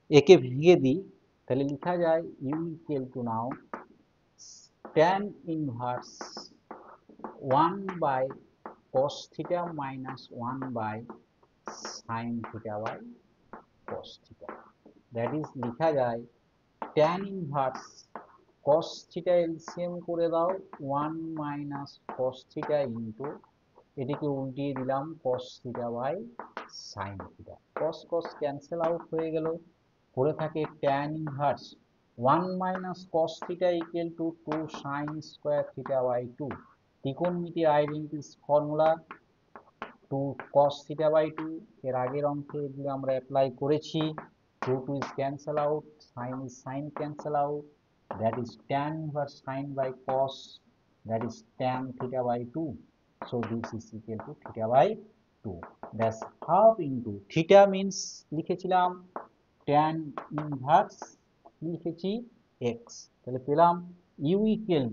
একে ভেঙে দিই তাহলে লেখা যায় u equal two now tan inverse 1 by cos theta minus 1 by sin theta by cos theta, that is লিখা যায় tan inverse cos theta LCM করে দাও 1 minus cos theta into এটিকে উল্টিয়ে দিলাম cos theta by sin theta, cos cos cancel out হয়ে গেল, পড়ে থাকে tan inverse 1 minus cos theta equal to 2 sin square theta by 2। ত্রিকোণমিতির identity formula 2 cos theta by 2, এর আগের অঙ্কে এগুলো আমরা অ্যাপ্লাই করেছি। 2 2 is cancel out, sin is sin cancel out, that is tan inverse sin by cos, that is tan theta by 2, so this is equal to theta by 2, that's half into theta means লিখেছিলাম tan inverse লিখেছি x, তাহলে পেলাম u equal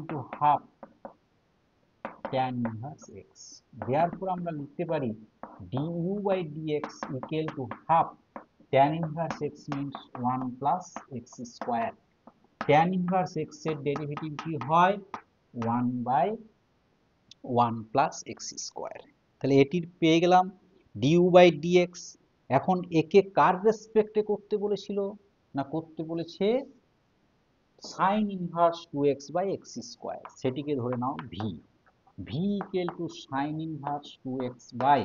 to half tan inverse x, therefore আমরা লিখতে পারি du by dx equal to half tan inverse x means 1 plus x square, tan inverse x এর ডেরিভেটিভ কি হয় 1 by 1 plus x square, তাহলে এটির পেয়ে গেলাম du by dx। এখন একে কার রেসপেক্টে করতে বলেছিল, না করতে বলেছে sin inverse 2x by x square, সেটিকে ধরে নাও v, v equal to sin inverse 2x by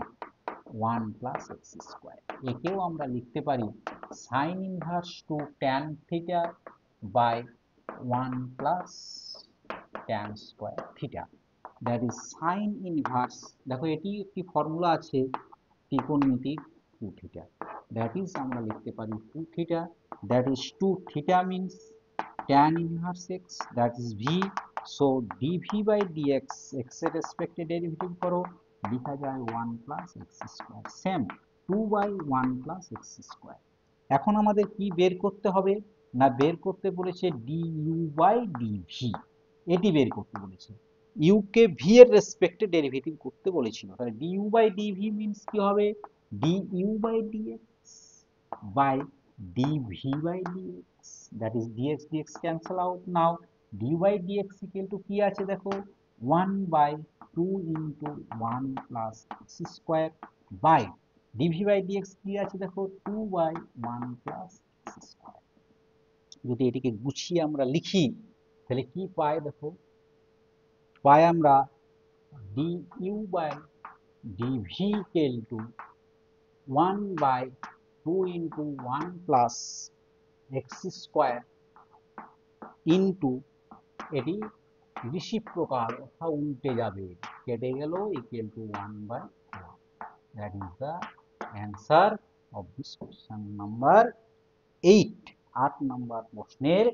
1 plus x square, একেও আমরা লিখতে পারি sin inverse 2 tan theta by 1 plus tan square theta, that is sin inverse, দেখো এটি একটি ফর্মুলা আছে ত্রিকোণমিতির 2 theta, that is আমরা লিখতে পারি 2 theta, that is 2 theta means tan inverse x, that is v, so dv by dx x এর রেসপেক্টে ডেরিভেটিভ করো, লেখা যায় 1 plus x square, same 2 by 1 plus x square। এখন আমাদের কি বের করতে হবে, না বের করতে বলেছে du by dv, এটি বের করতে বলেছে, u কে v এর রেসপেক্টে ডেরিভেটিভ করতে বলেছিল, তাহলে du by dv মিন্স কি হবে du by dx by dv by dx, that is dx dx cancel out, now dy dx equal to কি আছে দেখো 1 by 2 into 1 plus x square by dv by dx কি আছে দেখো 2 by 1 plus x square। যদি এটিকে গুছিয়ে আমরা লিখি তাহলে কি পাই দেখো, পাই আমরা du by dv equal to 1 by 2 into 1 plus x square into এটি রেসিপ্রোকাল অর্থাৎ উল্টে যাবে, কেটে গেল equal to 1 by 1, that is the answer of this question number 8, 8 নম্বর প্রশ্নের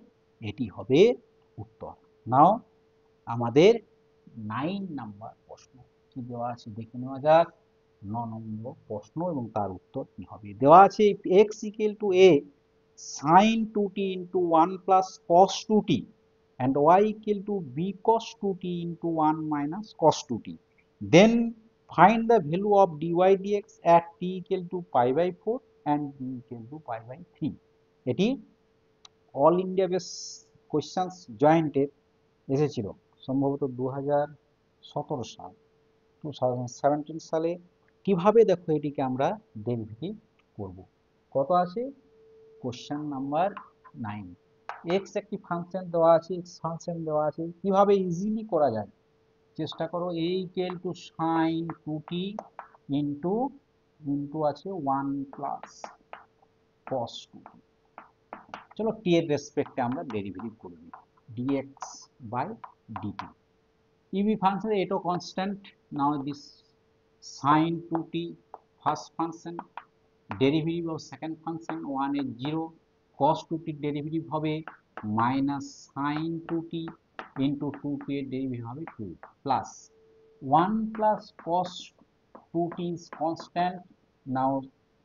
এটি হবে উত্তর। নাও আমাদের 9 নাম্বার প্রশ্ন কি দেওয়া আছে দেখে নেওয়া যাক। 9 নম্বর প্রশ্ন এবং তার উত্তর কি হবে। দেওয়া আছে x equal to a sin 2t into 1 plus cos 2t and y equal to b cos 2t into 1 minus cos 2t. Then find the value of dy dx at t equal to pi by 4 and b equal to pi by 3. এটি অল ইন্ডিয়া বেস কোয়েশ্চেন্স জয়েন্টের এসেছিল সম্ভবত 2017 সাল 2017 সালে। কিভাবে দেখো এটিকে আমরা ডেরিভেটিভ করব। কত আছে কোশ্চেন নাম্বার 9। এক্স একটি ফাংশন দেওয়া আছে, এক্স ফাংশন দেওয়া আছে, কিভাবে ইজিলি করা যায় চেষ্টা করো। a equal to sin 2t into into আছে 1 প্লাস cos 2t। চলো t এর রেসপেক্টে আমরা ডেরিভেটিভ করে নিই dx by dt। Uv function এটো constant. Now this sin 2t first function, derivative of second function 1 এর 0, cos 2t ডেরিভেটিভ হবে minus sin 2t into 2t এর ডেরিভেটিভ হবে 2 plus 1 plus cos 2t is constant. Now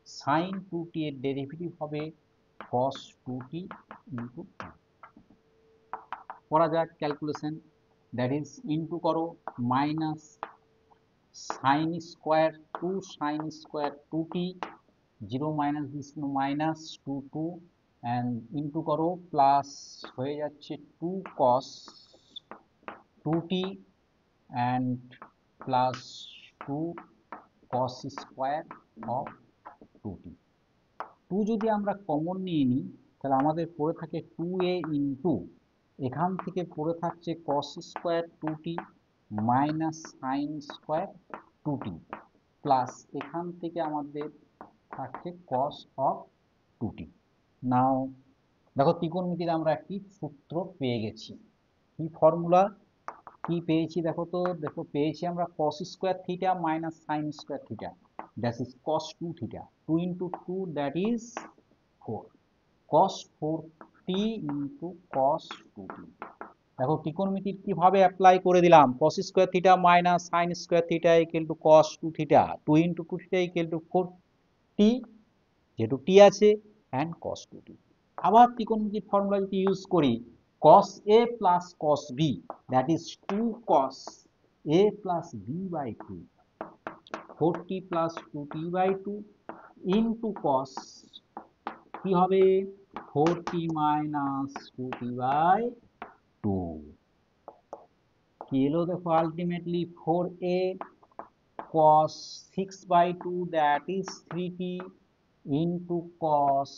sin 2t এর ডেরিভেটিভ হবে cos 2t ইনটু 2। করা যাক ক্যালকুলেশন, দ্যাট ইজ ইনটু করো minus sin square 2 sin square 2t, 0 minus this minus 2 2 and into করো প্লাস হয়ে যাচ্ছে 2 cos 2t and plus 2 cos square of 2t। 2 যদি আমরা কমন নিয়ে নিই তাহলে আমাদের পড়ে থাকে 2a ইনটু এখান থেকে পড়ে থাকছে cos square 2t minus sin square 2t plus এখান থেকে আমাদের থাকছে cos অফ 2t। নাও দেখো ত্রিকোণমিতির আমরা একটি সূত্র পেয়ে গেছি। কি ফর্মুলা কি পেয়েছি দেখো তো, দেখো পেয়েছি আমরা cos square theta minus sin square theta, that is cos 2 theta, 2 into 2 that is 4, cos 4t into cos 2t। দেখো ত্রিকোণমিতির কিভাবে অ্যাপ্লাই করে দিলাম, cos square theta minus sin square theta equal to cos 2 theta, 2 into 2 theta equal two 4t যেহেতু t আছে অ্যান্ড cos 2t। আবার ত্রিকোণমিতির ফর্মুলা যদি ইউজ করি cos a plus cos b that is 2 cos a plus b by 2, 4t plus 2t by 2 into cos কি হবে 4t minus 2t by 2 কি এলো দেখো ultimately 4a cos 6 by 2 that is 3t into cos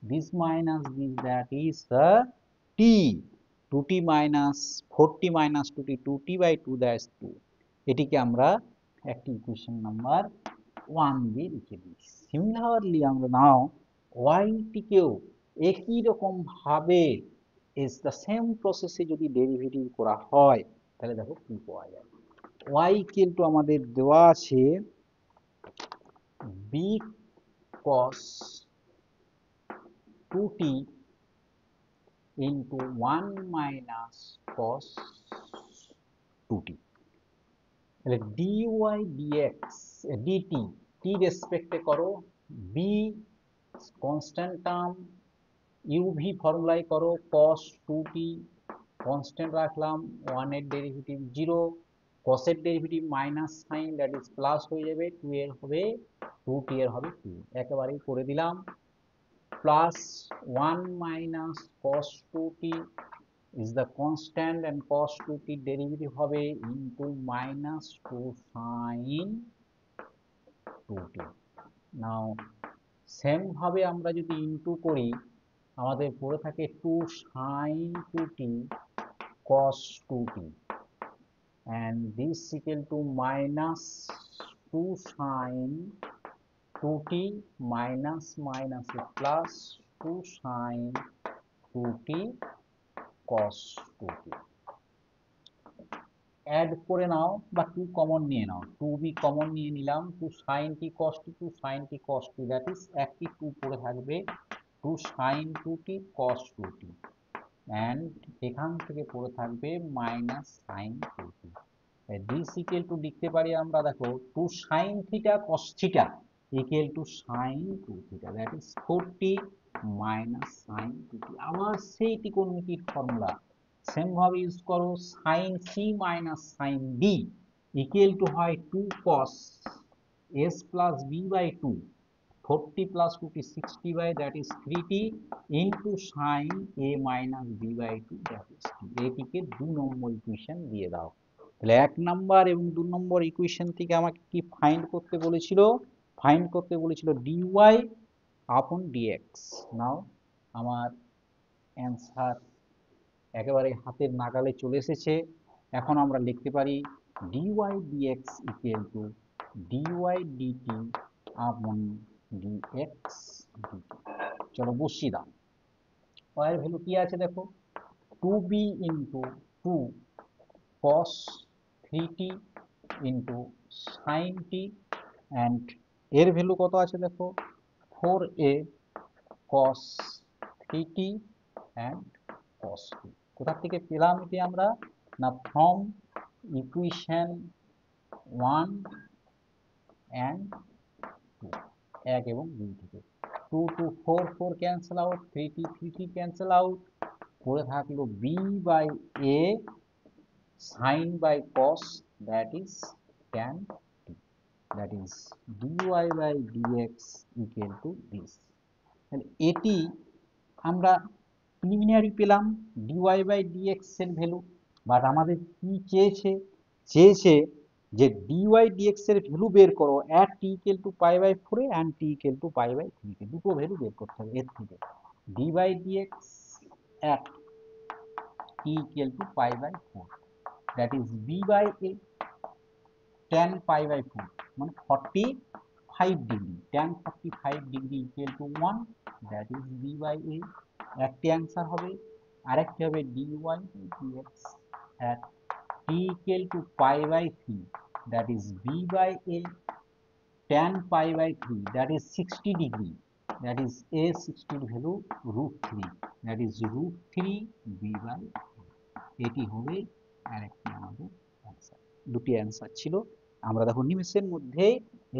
this minus this that is t, 2t minus 4t minus 2t, 2t by 2 that is 2। এটিকে আমরা একটি ইকুয়েশন নাম্বার 1 দিয়ে লিখে দিই। সিমিলারলি আমরা নাও y টিকেও একই রকম ভাবে ইজ দ্য সেম প্রসেসে যদি ডেরিভেটিভ করা হয় তাহলে দেখো কি পাওয়া যায়। y ইকুয়াল টু আমাদের দেওয়া আছে b cos 2t into 1 minus cos 2t, তাহলে dy dx dt t রেসপেক্টে করো, b কনস্ট্যান্ট টার্ম, uv ফর্মুলায় করো cos 2t কনস্ট্যান্ট রাখলাম, 1 এর ডেরিভেটিভ 0, cos এর derivative minus sine that is plus হয়ে যাবে, 2 এর হবে 2t এর হবে 2, একেবারেই করে দিলাম, plus 1 minus cos 2t is the constant and cos 2t derivative হবে into minus 2 sin 2t। now same ভাবে আমরা যদি ইনটু করি আমাদের পড়ে থাকে 2 sin 2t cos 2t and this equal to minus 2 sin 2t minus minus plus 2 sin 2t cos 2t। Add করে নাও বা 2 কমন নিয়ে নাও, 2b কমন নিয়ে নিলাম, 2 sin t cos t, 2 sin t cos t that is একটি 2 পড়ে থাকবে 2 sin 2t cos 2t and এখান থেকে পড়ে থাকবে minus sine two theta. This equal to লিখতে পারি আমরা, দেখো, two sine theta cos theta equal to sine two theta, that is 40 minus sine two theta. আবার সেই ত্রিকোণমিতির ফর্মুলা সেম ভাবে ইউজ করো, sine c minus sine d equal to হয় 2 cos s plus b by 2, 40 plus 2 is 60 by, that is 3t into sin a minus b by 2, that is t। এটিকে 2 নম্বর ইকুয়েশন দিয়ে দাও। তাহলে 1 নম্বর এবং 2 নম্বর ইকুয়েশন থেকে আমাকে কি ফাইন্ড করতে বলেছিল? ফাইন্ড করতে বলেছিল dy আপন dx। নাও আমার অ্যান্সার একেবারে হাতের নাগালে চলে এসেছে। এখন আমরা লিখতে পারি dy dx equal two dy dt আপন dx dt। চলো বসিয়ে দাও। y এর ভ্যালু কি আছে দেখো, 2b into 2 cos 3t into sin t, and এর ভ্যালু কত আছে দেখো, 4a cos 3t and cos t। কোথা থেকে পেলাম এটি আমরা? না, ফ্রম ইকুয়েশন 1 অ্যান্ড 2, 1 এবং 2 থেকে। 2 2 4 4 cancel out, 3t 3t cancel out, পড়ে থাকলো b by a sin by cos, that is tan t, that is dy by dx equal to this. তাহলে এটি আমরা প্রিলিমিনারি পেলাম dy বাই dx এর ভ্যালু, বাট আমাদের কি চেয়েছে? চেয়েছে যে dy dx এর ভ্যালু বের করো at t equal to pi by 4 A and t equal to pi by 3 কে, দুটো ভ্যালু বের করতে হবে এর থেকে। dy by dx at t equal to pi by 4, that is b by a tan pi by 4 মানে 45 degree, tan 45 degree equal to 1, that is b by a। একটি অ্যান্সার হবে। আরেকটি হবে dy by dx at t equal to pi by 3, that is b by a tan pi by 3, that is 60 degree, that is a 60 এর value √3, that is √3 b by a। এটি হবে আরেকটি আমাদের অ্যান্সার। দুটি অ্যান্সার ছিল। আমরা দেখো নিমেষের মধ্যে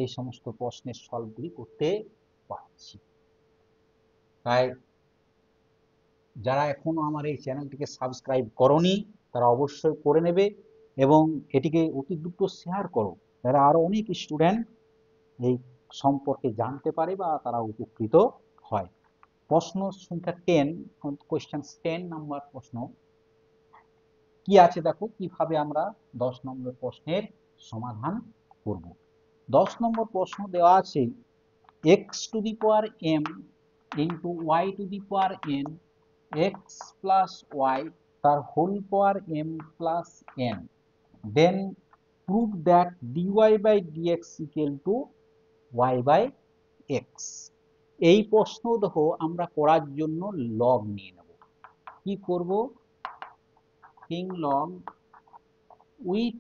এই সমস্ত প্রশ্নের সলভগুলি করতে পারছি। তাই যারা এখনো আমার এই চ্যানেলটিকে সাবস্ক্রাইব করনি তারা অবশ্যই করে নেবে এবং এটিকে অতি দ্রুত শেয়ার করো, যারা আরো অনেক স্টুডেন্ট এই সম্পর্কে জানতে পারে বা তারা উপকৃত হয়। প্রশ্ন সংখ্যা 10, কোয়েশ্চেন 10 নাম্বার প্রশ্ন কি আছে দেখো, কিভাবে আমরা 10 নম্বর প্রশ্নের সমাধান করব। 10 নম্বর প্রশ্ন দেওয়া আছে x to the power m into y to the power n x plus y তার whole power m plus n, then prove that dy by dx equal to y by x। এই প্রশ্ন দেখো আমরা করার জন্য লগ নিয়ে নেব। কি করব? কিং লগ উইথ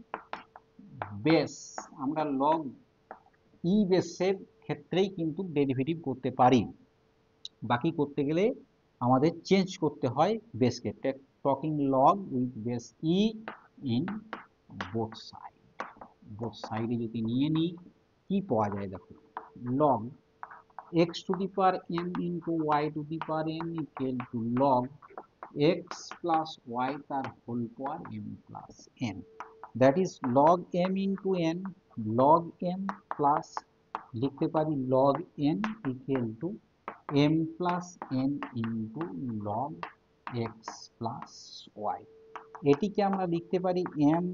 বেস, আমরা লগ ই বেসের ক্ষেত্রেই কিন্তু ডেরিভেটিভ করতে পারি, বাকি করতে গেলে আমাদের চেঞ্জ করতে হয় বেসকে। Taking log with base e in both side, both সাইডে যদি নিয়ে নিই কি পাওয়া যায় দেখো, log x to the power m into y to the power n equal to log x plus y তার whole power m plus n, that is log m into n, log m plus লিখতে পারি log n equal to m plus n into log x plus y। এটিকে আমরা লিখতে পারি m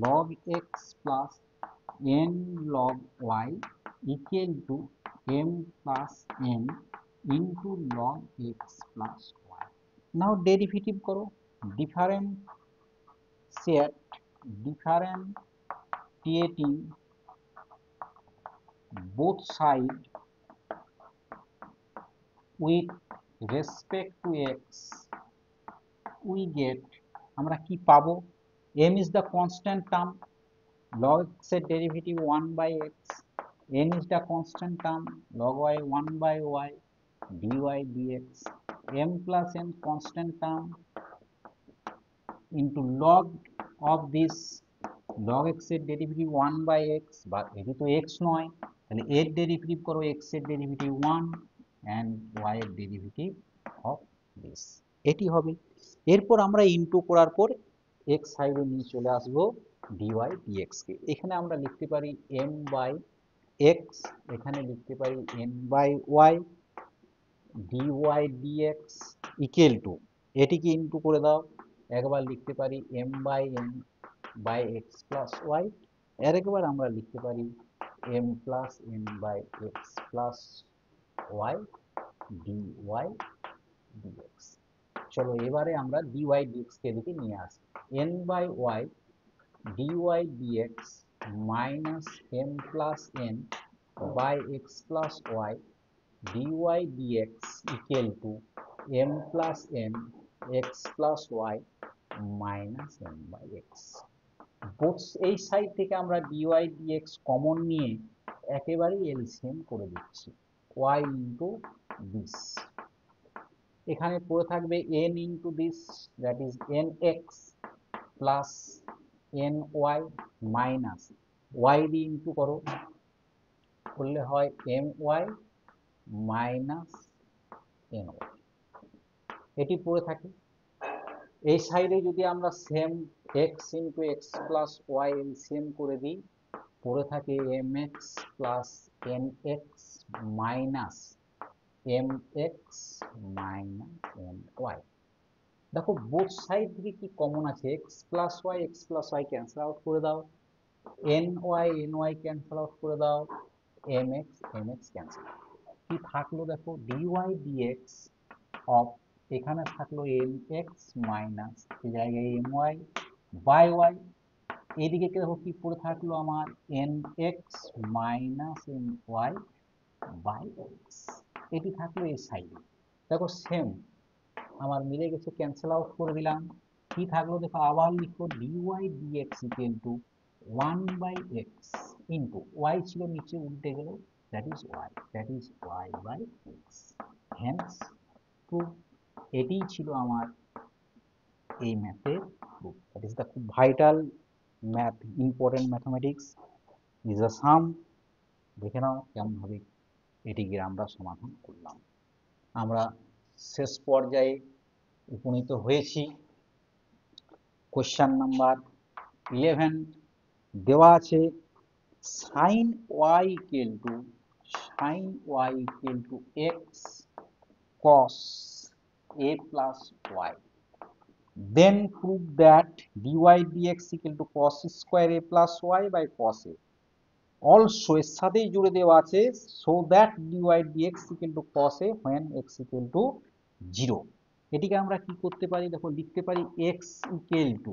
log x plus n log y equal to m plus n into log x plus y। Now derivative করো, differentiating both side with respect to x, we get, আমরা কি পাবো, m is the constant term, log x এর derivative 1 by x, n is the constant term, log y 1 by y, dy dx, m plus n constant term, into log of this, log x এর ডেরিভেটিভ 1 বাই এক্স, বা এটি তো এক্স নয়, তাহলে এর ডেরিভেটিভ করো এক্স এর ডেরিভেটিভ 1 অ্যান্ড ওয়াই এর ডেরিভেটিভ অফ দিস, এটি হবে। এরপর আমরা ইন্টু করার পর এক্স সাইডে নিয়ে চলে আসবো ডিওয়াই ডিএক্স কে। এখানে আমরা লিখতে পারি এম বাই এক্স, এখানে লিখতে পারি n by y, dy dx equal to, এটিকে ইন্টু করে দাও, একবার লিখতে পারি m by n by x plus y, আর একবার আমরা লিখতে পারি m plus n by x plus y dy dx. চলো এবারে আমরা ডিওয়াই ডিএক্স কে দিকে নিয়ে আসি। N by y dy dx minus m plus n by x plus y dy dx equal to m plus n x plus y minus m by x। Both এই সাইড থেকে আমরা dy dx কমন নিয়ে একেবারেই এলসিএম করে দিচ্ছি, y ইন্টু দিস, এখানে পড়ে থাকবে n into this, that is nx plus ny minus y দিয়ে ইন্টু করো, করলে হয় my মাইনাস ny, এটি পড়ে থাকে। এই সাইডে যদি আমরা same x into x plus y LCM করে দিই, পড়ে থাকে mx plus nx minus mx minus ny। দেখো বোথ সাইড থেকে কি কমন আছে, x plus y cancel out করে দাও, ny ক্যান্সেল আউট করে দাও, mx ক্যান্সেল, কি থাকলো দেখো dy dx অফ, এখানে থাকলো mx মাইনাস এই জায়গায় my বাই ওয়াই, এইদিকে দেখো কি পড়ে থাকলো আমার nx minus my by x, এটি থাকলো এই সাইডে। দেখো সেম আমার মিলে গেছে, ক্যান্সেল আউট করে দিলাম, কি থাকলো দেখো আবার লিখো dy dx equal to 1 by x into y ছিল নিচে উল্টে গেল, that is y by x, hence proof. এটিই ছিল আমার এই ম্যাথের প্রুফ। দ্যাট ইজ দ্য খুব vital math, important mathematics is a sum. দেখে নাও কেমন ভাবে এটিকে আমরা সমাধান করলাম। আমরা শেষ পর্যায়ে উপনীত হয়েছি। কোশ্চেন নাম্বার 11 দেওয়া আছে sin y equal to x cos a plus y, then prove that dy dx equal to cos square a plus y by cos a, also এর সাথেই জুড়ে দেওয়া আছে so that dy dx equal to cos a when x equal to 0। এটিকে আমরা কি করতে পারি দেখো, লিখতে পারি x equal to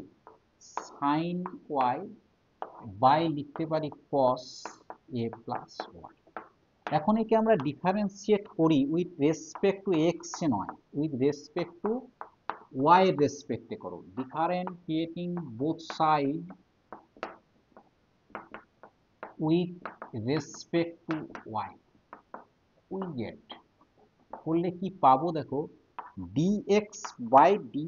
sin y by লিখতে পারি cos a plus y। এখন একে আমরা ডিফারেন্সিয়েট করি উইথ রেসপেক্ট টু এক্স এ নয়, উইথ রেসপেক্ট টু ওয়াই রেসপেক্টে করো, differentiating both side with respect to y, we get, করলে কি পাবো দেখো dx বাই dy,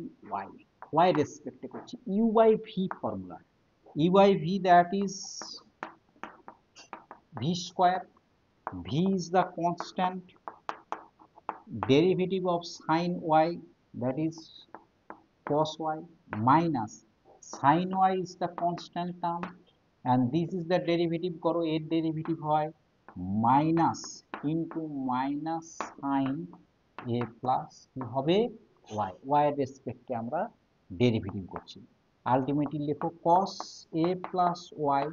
ওয়াই রেসপেক্টে করছি, u by v formula, u by v that is v square, v is the constant, derivative of sin y that is cos y, minus sin y is the constant term and this is the derivative করো, এর ডেরিভেটিভ হয় minus into minus sin a plus কি হবে y, y এর রেসপেক্টে আমরা ডেরিভেটিভ করছি। আলটিমেটলি লেখো cos a plus y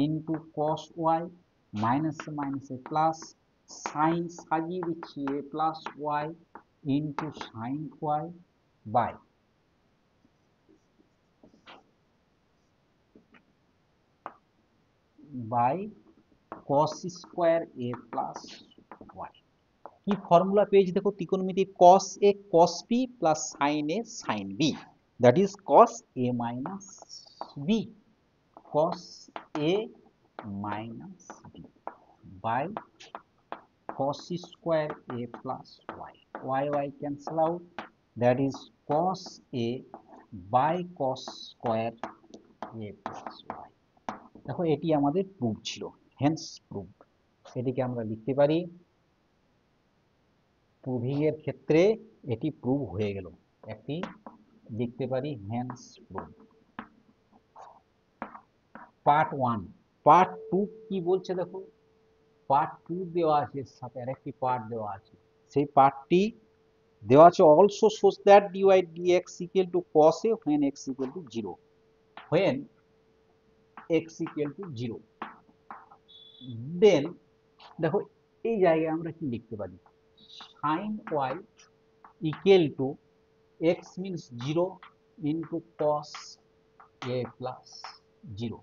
into cos y মাইনাসে মাইনাসে প্লাস, সাইন সাজিয়ে দিচ্ছি a plus y into sine y by cos square a plus y. কি ফর্মুলা পেয়েছি দেখো, ত্রিকোণমিতি cos a cos b plus sin a sin b, that is cos a minus b, cos a minus b by cos square a plus y, y cancel out, that is cos a by cos square a plus y. দেখো এটি আমাদের প্রুফ ছিল, হেন্স প্রুফ। এটিকে আমরা লিখতে পারি, প্রুভিং এর ক্ষেত্রে এটি প্রুভ হয়ে গেল, একটি লিখতে পারি হেন্স প্রুফ। পার্ট 1। পার্ট 2 কি বলছে দেখো, পার্ট 2 দেওয়া আছে, এর সাথে আরেকটি পার্ট দেওয়া আছে। সেই পার্টটি দেওয়া আছে, also shows that dy dx equal to cos a when x equal to 0, when x equal to 0। দেন দেখো এই জায়গায় আমরা কি লিখতে পারি, sin y equal to x means 0 into cos a plus 0।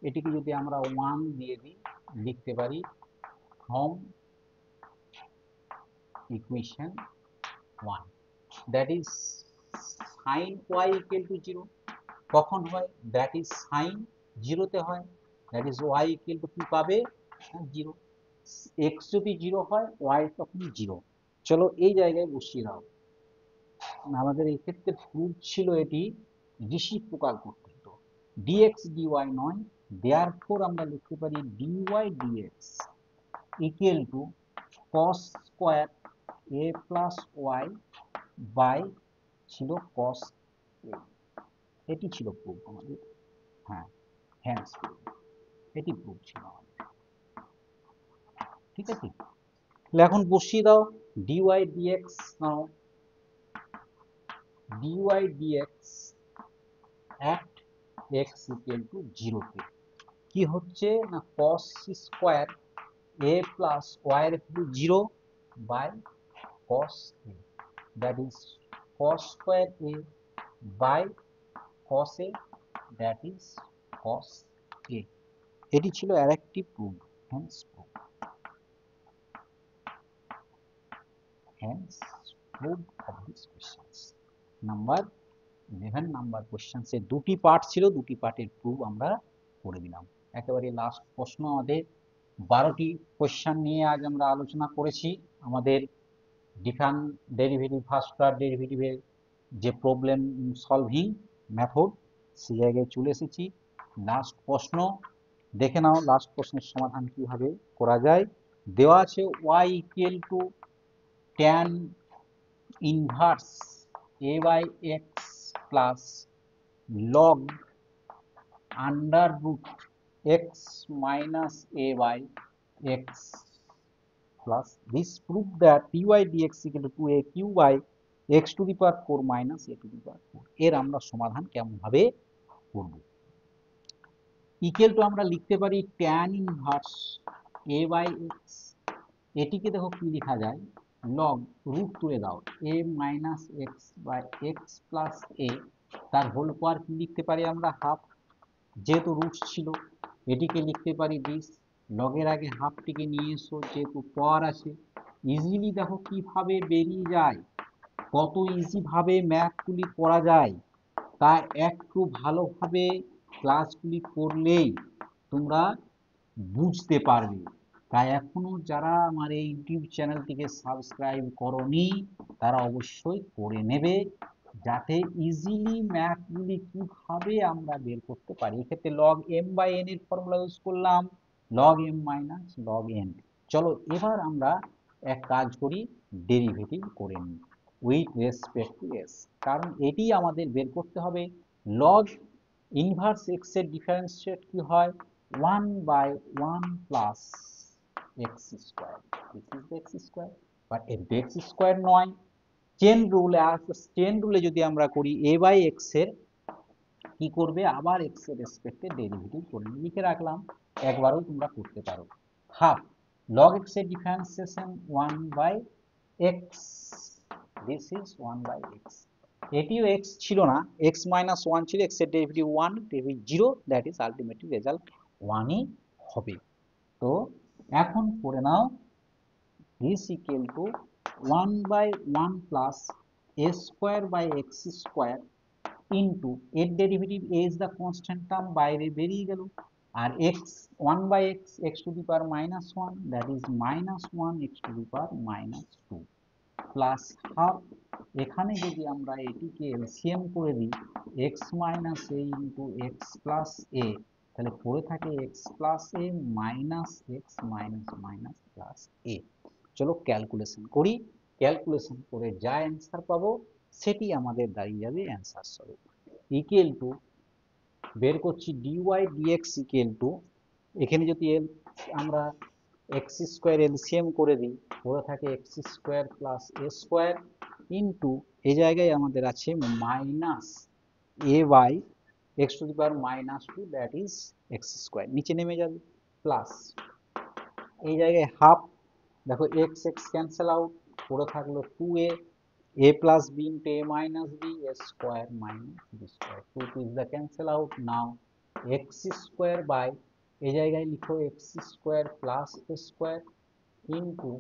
এটিকে যদি আমরা 1 দিয়ে দিই, লিখতে পারি from equation 1, that is sin y equal to 0 কখন হয়, that is sin 0 তে হয়, that is y equal to কি পাবে, 0। x যদি 0 হয় y তখন 0। চলো এই জায়গায় বসিয়ে দাও। আমাদের এই ক্ষেত্রে প্রুফ ছিল এটি রেসিপ্রোকাল করতে হতো, dx dy নয়। দেয়ারফর আমরা লিখতে পারি dy dx equal to cos square a plus y by ছিল cos a। এটি ছিল প্রুফ আমাদের, হ্যাঁ হ্যান্স প্রুফ, এটি প্রুফ ছিল আমাদের। ঠিক আছে, তাহলে এখন বসিয়ে দাও dy dx। Now dy dx at x equal to 0 তে কি হচ্ছে না, cos square a plus y এর value 0 by cos a, that is cos square a by cos a, that is cos a। এটি ছিল আরেকটি proof, hence proof, hence proof of this questions। Number 11 number questions এর দুটি পার্ট ছিল, দুটি পার্টের প্রুফ আমরা করে দিলাম। একেবারে লাস্ট প্রশ্ন, আমাদের 12টি কোশ্চেন নিয়ে আজ আমরা আলোচনা করেছি। আমাদের ডিফারেন্ট ডেরিভেটিভ, ফার্স্ট অর্ডার ডেরিভেটিভের যে প্রবলেম সলভিং মেথড, সেই জায়গায় চলে এসেছি। লাস্ট প্রশ্ন দেখে নাও, লাস্ট প্রশ্নের সমাধান কিভাবে করা যায়। দেওয়া আছে y equal to tan inverse a by x plus log under root x minus a by x plus this proof that dy dx equal to 2aq by x to the power 4 minus a to the power 4। এর আমরা সমাধান কেমন ভাবে করব, ইকুয়াল টু আমরা লিখতে পারি tan inverse a by x। এটিকে দেখো কি লেখা যায়, log রুট তুলে দাও a minus x by x plus a, তার হোল পাওয়ার কি লিখতে পারি আমরা, হাফ। যেহেতু রুটস ছিল এটিকে লিখতে পারি দিস, লগের আগে হাফটিকে নিয়ে এসো, যেহেতু পাওয়ার আছে। ইজিলি দেখো কিভাবে বেরিয়ে যায়, কত ইজি ভাবে ম্যাথগুলি করা যায়, তা একটু ভালোভাবে ক্লাসগুলি করলেই তোমরা বুঝতে পারবে। তাই এখনো যারা আমার এই ইউটিউব চ্যানেলটিকে সাবস্ক্রাইব করনি তারা অবশ্যই করে নেবে, যাতে ইজিলি ম্যাথগুলি কিভাবে আমরা বের করতে পারি। এক্ষেত্রে log m বাই n এর ফর্মুলা ইউজ করলাম, log m minus log n। চলো এবার আমরা এক কাজ করি, ডেরিভেটিভ করে নিই উইথ রেসপেক্ট টু s, কারণ এটি আমাদের বের করতে হবে। log ইনভার্স x এর ডিফারেন্সিয়েট কি হয়, 1 by 1 plus x square, this is the x square, but এটি x square নয়। চেন রুলে, চেন রুলে যদি আমরা করি a by x এর কি করবে, আবার x এর রেসপেক্টে ডেরিভেটিভ করে লিখে রাখলাম, একবারও তোমরা করতে পারো। হাফ log x এর differentiation 1 by x, this is 1 by x। এটিও x ছিল না, x minus 1 ছিল, x এর derivative 1, derivative 0, that is ultimately result 1ই হবে। তো এখন করে নাও is equal to 1 by 1 plus a square by x square into এর derivative a is the constant term, বাইরে বেরিয়ে গেল, আর x 1 by x x to the power minus 1, that is minus 1 x to the power minus 2 plus half এখানে যদি আমরা এটিকে এলসিএম করে দিই x minus a into x plus a, তাহলে পড়ে থাকে x plus a minus x minus minus plus a. চলো ক্যালকুলেশন করি, ক্যালকুলেশন করে যা অ্যান্সার পাবো সেটি আমাদের দাঁড়িয়ে যাবে অ্যান্সার স্বরূপ। ইকুয়াল টু বের করছি ডিওয়াই ডিএক্স ইকুয়াল টু, এখানে যদি আমরা এক্স স্কোয়ার এলসিএম করে দিই পড়ে থাকে x square plus a square into এই জায়গায় আমাদের আছে minus a by x to the power minus two that is x square, নিচে নেমে যাবে প্লাস এই জায়গায় হাফ, দেখো এক্স এক্স ক্যান্সেল আউট, পড়ে থাকলো two a plus b into a minus b a square minus b square, two two is the cancel out, now x square by এই জায়গায় লিখো x square plus a square into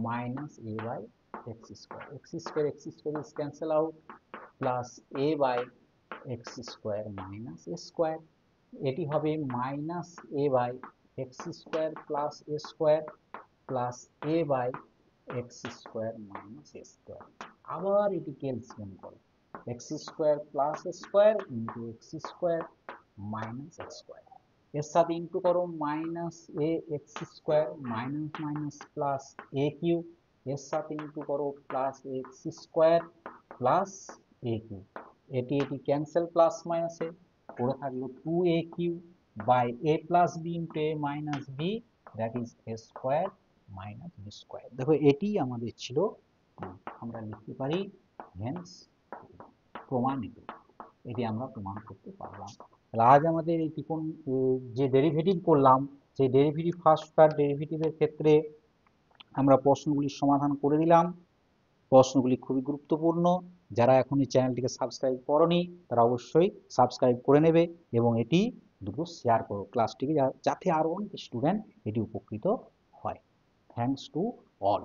minus a by x square is cancel out plus a by x square minus a square, এটি হবে minus a by x square plus a square plus a by x square minus a square. আবার এটিকে এলসিএম করো x square plus a square into x square minus x square, এর সাথে ইন্টু করো minus a x square minus minus plus a q, এর সাথে ইন্টু করো plus x square plus a q, এটি ক্যান্সেল প্লাস মাইনাসে পড়ে থাকলো two a q by a plus b into a minus b that is a square minus b square. দেখো এটি আমাদের ছিল, আমরা লিখতে পারি হেন্স প্রমাণিত, এটি আমরা প্রমাণ করতে পারলাম। তাহলে আজ আমাদের এই যে ডেরিভেটিভ করলাম সেই ডেরিভেটিভ ফার্স্ট অর্ডার ডেরিভেটিভের ক্ষেত্রে আমরা প্রশ্নগুলির সমাধান করে দিলাম। প্রশ্নগুলি খুবই গুরুত্বপূর্ণ, যারা এখন এই চ্যানেলটিকে সাবস্ক্রাইব করনি তারা অবশ্যই সাবস্ক্রাইব করে নেবে এবং এটি দ্রুত শেয়ার করো ক্লাসটিকে, যাতে আরও অনেক স্টুডেন্ট এটি উপকৃত হয়। Thanks to all.